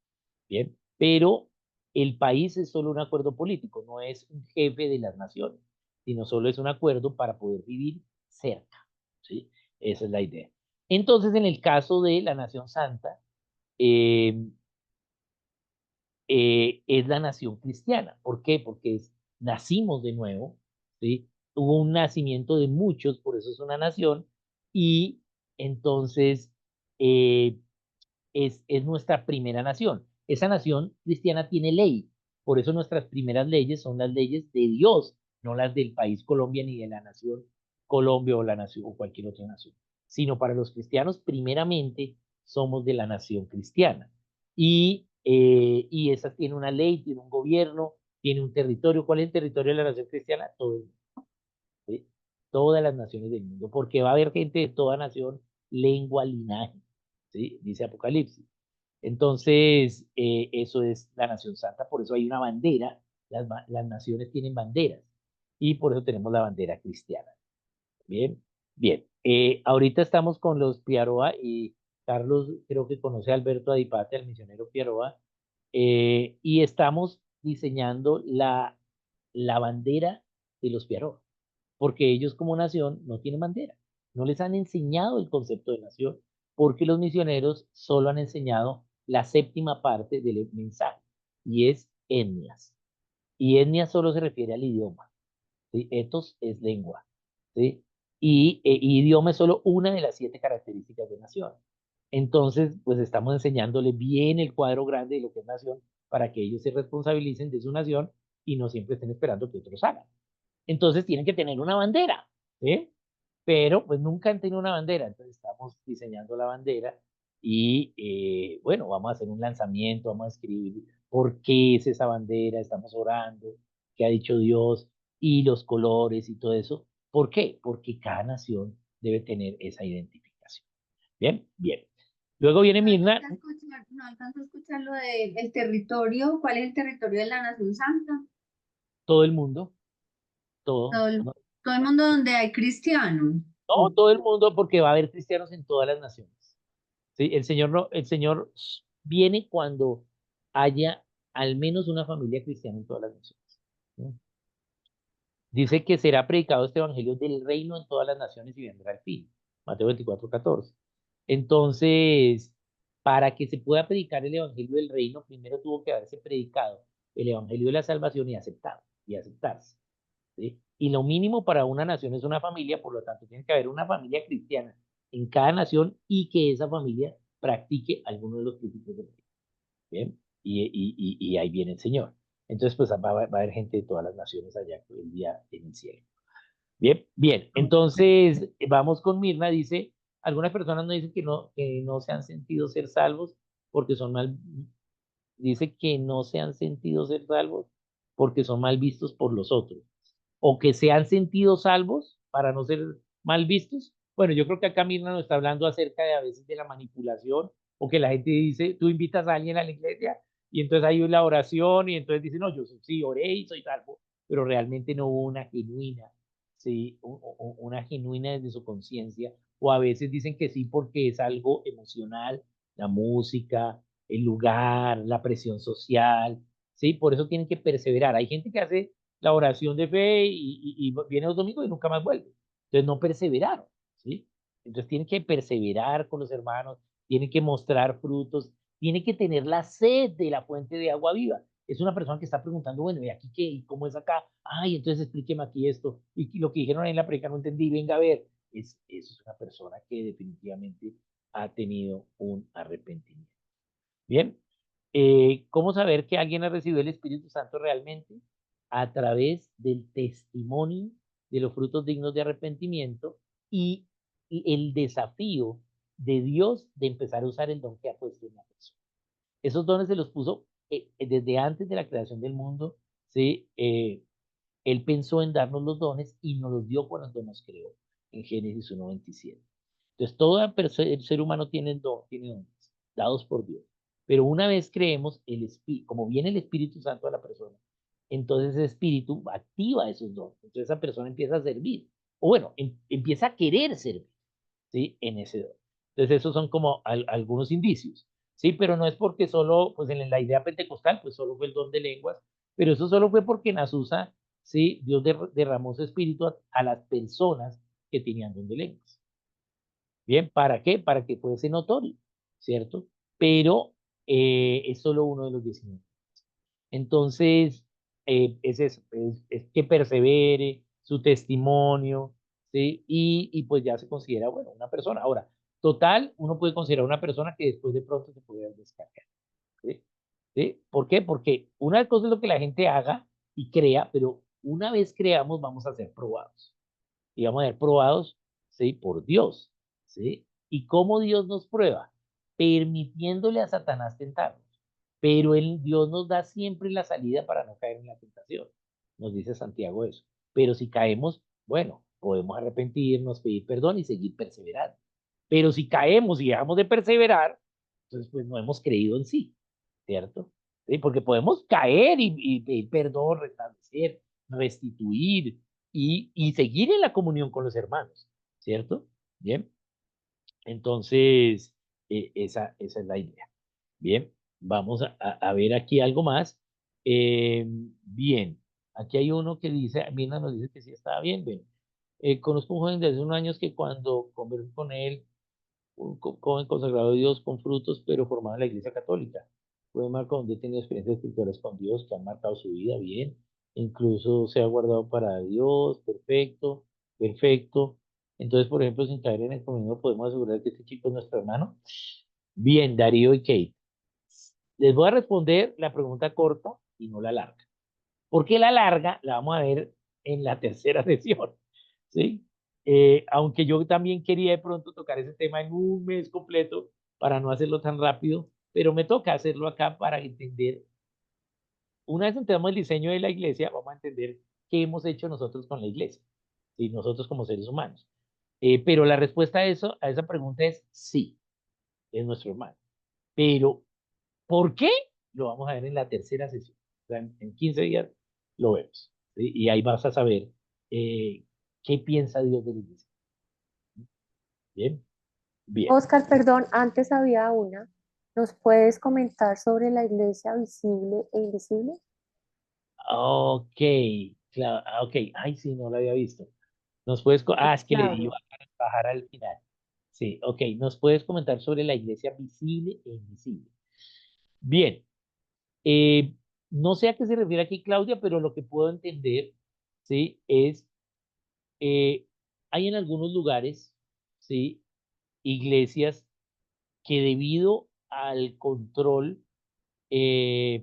Bien, pero el país es solo un acuerdo político, no es un jefe de las naciones, sino solo es un acuerdo para poder vivir cerca. ¿Sí? Esa es la idea. Entonces, en el caso de la Nación Santa, eh, es la nación cristiana. ¿Por qué? Porque nacimos de nuevo, ¿sí? Hubo un nacimiento de muchos, por eso es una nación, y entonces eh, es nuestra primera nación. Esa nación cristiana tiene ley, por eso nuestras primeras leyes son las leyes de Dios, no las del país Colombia ni de la nación Colombia o la nación o cualquier otra nación, sino para los cristianos primeramente somos de la nación cristiana. Y esa tiene una ley, tiene un gobierno, tiene un territorio. ¿Cuál es el territorio de la nación cristiana? Todo el mundo, ¿sí? Todas las naciones del mundo, porque va a haber gente de toda nación, lengua, linaje, ¿sí? Dice Apocalipsis. Entonces, eso es la nación santa, por eso hay una bandera, las naciones tienen banderas y por eso tenemos la bandera cristiana. Bien, bien. Ahorita estamos con los Piaroa y Carlos creo que conoce a Alberto Adipate, al misionero Piaroa, y estamos diseñando la bandera de los Piaroa, porque ellos como nación no tienen bandera, no les han enseñado el concepto de nación, porque los misioneros solo han enseñado la séptima parte del mensaje. y es etnias. Y etnia solo se refiere al idioma, ¿sí? Ethos es lengua, ¿sí? Y idioma es solo una de las 7 características de nación. Entonces, pues estamos enseñándole bien el cuadro grande de lo que es nación para que ellos se responsabilicen de su nación y no siempre estén esperando que otros hagan. Entonces tienen que tener una bandera, ¿sí? Pero pues nunca han tenido una bandera, entonces estamos diseñando la bandera y bueno, vamos a hacer un lanzamiento, vamos a escribir por qué es esa bandera, estamos orando, qué ha dicho Dios y los colores y todo eso. ¿Por qué? Porque cada nación debe tener esa identificación. Bien, bien. Luego viene Mirna, No alcanzo a escuchar lo del territorio. ¿Cuál es el territorio de la Nación Santa? todo el mundo, todo, Todo el, no, todo el mundo donde hay cristianos. no todo el mundo porque va a haber cristianos en todas las naciones. ¿Sí? El Señor no, el Señor viene cuando haya al menos una familia cristiana en todas las naciones. ¿Sí? Dice que será predicado este evangelio del reino en todas las naciones y vendrá el fin. Mateo 24:14. Entonces, para que se pueda predicar el evangelio del reino, primero tuvo que haberse predicado el evangelio de la salvación y aceptado, y aceptarse. ¿Sí? Y lo mínimo para una nación es una familia, por lo tanto, tiene que haber una familia cristiana en cada nación y que esa familia practique alguno de los principios de la fe. Bien, y ahí viene el Señor. Entonces, pues va a haber gente de todas las naciones allá el día en el cielo. Bien, bien. Entonces, vamos con Mirna. Dice, algunas personas no dicen que no se han sentido ser salvos porque son mal, dice que no se han sentido ser salvos porque son mal vistos por los otros, o que se han sentido salvos para no ser mal vistos. Bueno, yo creo que acá Mirna nos está hablando acerca de a veces de la manipulación, o que la gente dice, tú invitas a alguien a la iglesia y entonces hay la oración y entonces dice, no, yo sí oré y soy salvo, pero realmente no hubo una genuina, sí, una genuina desde su conciencia, o a veces dicen que sí porque es algo emocional, la música, el lugar, la presión social, ¿sí? Por eso tienen que perseverar. Hay gente que hace la oración de fe y viene los domingos y nunca más vuelve. Entonces no perseveraron, ¿sí? Entonces tienen que perseverar con los hermanos, tienen que mostrar frutos, tienen que tener la sed de la fuente de agua viva. Es una persona que está preguntando, bueno, ¿y aquí qué? ¿Y cómo es acá? Ay, entonces explíqueme aquí esto. Y lo que dijeron ahí en la predica no entendí, venga a ver. Eso es una persona que definitivamente ha tenido un arrepentimiento. Bien, ¿cómo saber que alguien ha recibido el Espíritu Santo realmente? A través del testimonio de los frutos dignos de arrepentimiento y, y el desafío de Dios de empezar a usar el don que ha puesto en la persona. Esos dones se los puso desde antes de la creación del mundo, ¿sí? Él pensó en darnos los dones y nos los dio cuando nos creó, en Génesis 1:27. Entonces, todo el ser humano tiene dones dados por Dios. Pero una vez creemos, como viene el Espíritu Santo a la persona, entonces ese Espíritu activa esos dones. Entonces esa persona empieza a servir. O bueno, empieza a querer servir, ¿sí? En ese don. Entonces esos son como algunos indicios, ¿sí? Pero no es porque solo, pues en la idea pentecostal, pues solo fue el don de lenguas, pero eso solo fue porque en Azusa, ¿sí? Dios derramó su espíritu a las personas que tenían don de lenguas. Bien, ¿para qué? Para que fuese notorio, ¿cierto? Pero es solo uno de los 19. Entonces, es eso, es que persevere su testimonio, ¿sí? Y pues ya se considera, bueno, una persona. Ahora, total, uno puede considerar una persona que después de pronto se puede descargar, ¿sí? ¿Sí? ¿Por qué? Porque una cosa es lo que la gente haga y crea, pero una vez creamos vamos a ser probados y vamos a ser probados, ¿sí? Por Dios, ¿sí? ¿Y cómo Dios nos prueba? Permitiéndole a Satanás tentarnos. Pero Dios nos da siempre la salida para no caer en la tentación. Nos dice Santiago eso. Pero si caemos, bueno, podemos arrepentirnos, pedir perdón y seguir perseverando. Pero si caemos y dejamos de perseverar, entonces pues no hemos creído en sí, ¿cierto? ¿Sí? Porque podemos caer y pedir perdón, restablecer, restituir, y seguir en la comunión con los hermanos, ¿cierto? Bien, entonces, esa es la idea. Bien, vamos a ver aquí algo más. Bien, aquí hay uno que dice, Mirna nos dice que sí estaba bien. Bien. Conozco un joven de hace unos años que cuando conversé con él, un joven consagrado a Dios con frutos, pero formado en la iglesia católica. Fue Marco donde he tenido experiencias espirituales con Dios que han marcado su vida, bien. Incluso se ha guardado para Dios, perfecto, perfecto. Entonces, por ejemplo, sin caer en el común, podemos asegurar que este chico es nuestro hermano. Bien, Darío y Kate. Les voy a responder la pregunta corta y no la larga. Porque la larga la vamos a ver en la tercera sesión, ¿sí? Aunque yo también quería de pronto tocar ese tema en un mes completo para no hacerlo tan rápido, pero me toca hacerlo acá para entender. Una vez entendamos el diseño de la iglesia, vamos a entender qué hemos hecho nosotros con la iglesia, ¿sí? Nosotros como seres humanos. Pero la respuesta a eso, a esa pregunta es sí, es nuestro hermano. Pero ¿por qué? Lo vamos a ver en la tercera sesión. O sea, en 15 días lo vemos, ¿sí? Y ahí vas a saber qué piensa Dios de la iglesia. Bien, bien. Oscar, perdón, antes había una. ¿Nos puedes comentar sobre la iglesia visible e invisible? Ok, claro, ok. Ay, sí, no lo había visto. Es que le iba Claudia. a bajar al final. Sí, ok. ¿Nos puedes comentar sobre la iglesia visible e invisible? Bien. eh, no sé a qué se refiere aquí Claudia, pero lo que puedo entender, ¿sí? Es, eh, hay en algunos lugares, ¿sí? Iglesias que debido al control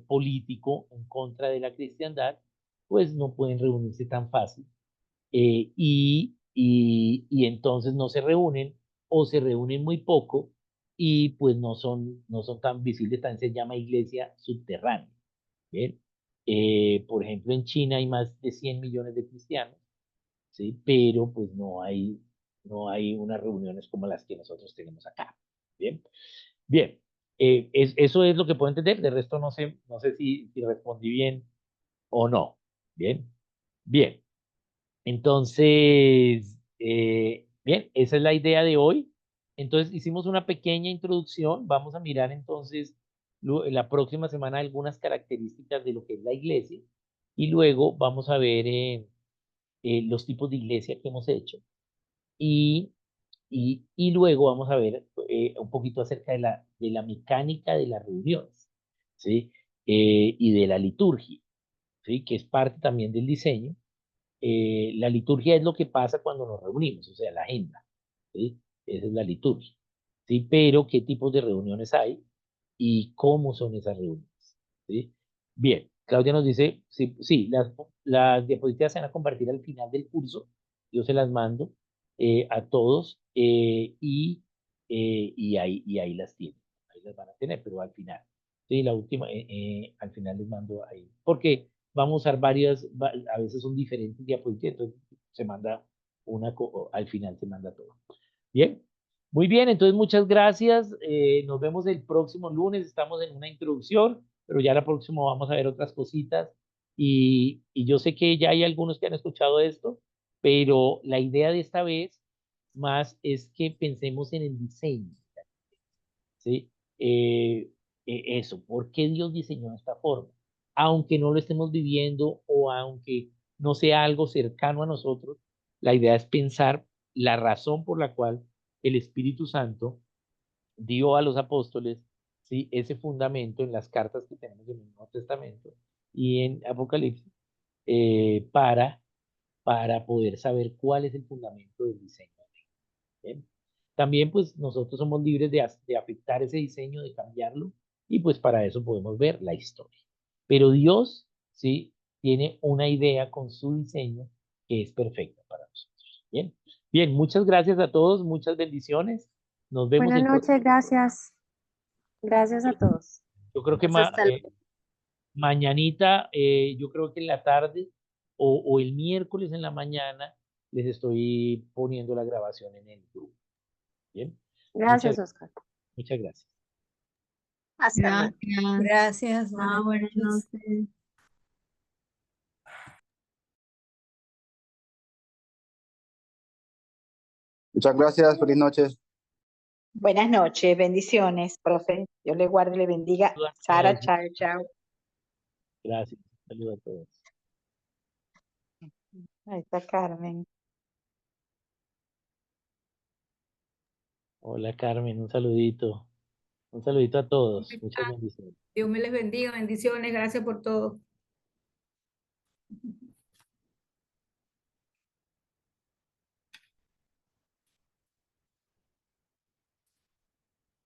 político en contra de la cristiandad, pues no pueden reunirse tan fácil y entonces no se reúnen o se reúnen muy poco y pues no son tan visibles, también se llama iglesia subterránea. ¿Bien? Por ejemplo, en China hay más de 100 millones de cristianos, ¿sí? Pero pues no hay unas reuniones como las que nosotros tenemos acá. Bien, bien. Eso es lo que puedo entender, de resto no sé si respondí bien o no. Bien, bien. Entonces, bien, esa es la idea de hoy. Entonces, hicimos una pequeña introducción. Vamos a mirar entonces la próxima semana algunas características de lo que es la iglesia y luego vamos a ver los tipos de iglesia que hemos hecho y, y luego vamos a ver un poquito acerca de la mecánica de las reuniones, ¿sí? Y de la liturgia, ¿sí? Que es parte también del diseño. La liturgia es lo que pasa cuando nos reunimos, o sea, la agenda, ¿sí? Esa es la liturgia, ¿sí? Pero ¿qué tipos de reuniones hay y cómo son esas reuniones? ¿Sí? Bien, Claudia nos dice, sí, sí, las diapositivas se van a compartir al final del curso, yo se las mando a todos y ahí las tienen, ahí las van a tener, pero al final, sí, la última, al final les mando ahí, porque vamos a usar varias, a veces son diferentes diapositivas, entonces se manda al final se manda todo. Bien, muy bien, entonces muchas gracias. Nos vemos el próximo lunes. Estamos en una introducción, pero ya la próxima vamos a ver otras cositas. Y yo sé que ya hay algunos que han escuchado esto, pero la idea de esta vez más es que pensemos en el diseño, ¿sí? Eso, ¿por qué Dios diseñó de esta forma? Aunque no lo estemos viviendo o aunque no sea algo cercano a nosotros, la idea es pensar la razón por la cual el Espíritu Santo dio a los apóstoles, ¿sí? Ese fundamento en las cartas que tenemos en el Nuevo Testamento y en Apocalipsis para poder saber cuál es el fundamento del diseño. ¿Bien? También pues nosotros somos libres de afectar ese diseño, de cambiarlo y pues para eso podemos ver la historia. Pero Dios, ¿sí? Tiene una idea con su diseño que es perfecta para nosotros. Bien, bien, muchas gracias a todos, muchas bendiciones. Nos vemos Buenas el próximo. noches, gracias. Gracias a todos. Yo creo que Hasta luego. mañanita, yo creo que en la tarde o el miércoles en la mañana les estoy poniendo la grabación en el grupo. Bien, muchas, Gracias, Oscar. muchas gracias. Hasta luego. Gracias. Gracias, Ah, buenas buenas noches. noches. Muchas gracias, feliz noche. Buenas noches, bendiciones, profe. Dios le guarde y le bendiga. Saludos a Sara, todos. chao, chao. Gracias. Saludos a todos. Ahí está Carmen. Hola Carmen, un saludito. Un saludito a todos. Muchas Ah. bendiciones. Dios me les bendiga, bendiciones, gracias por todo.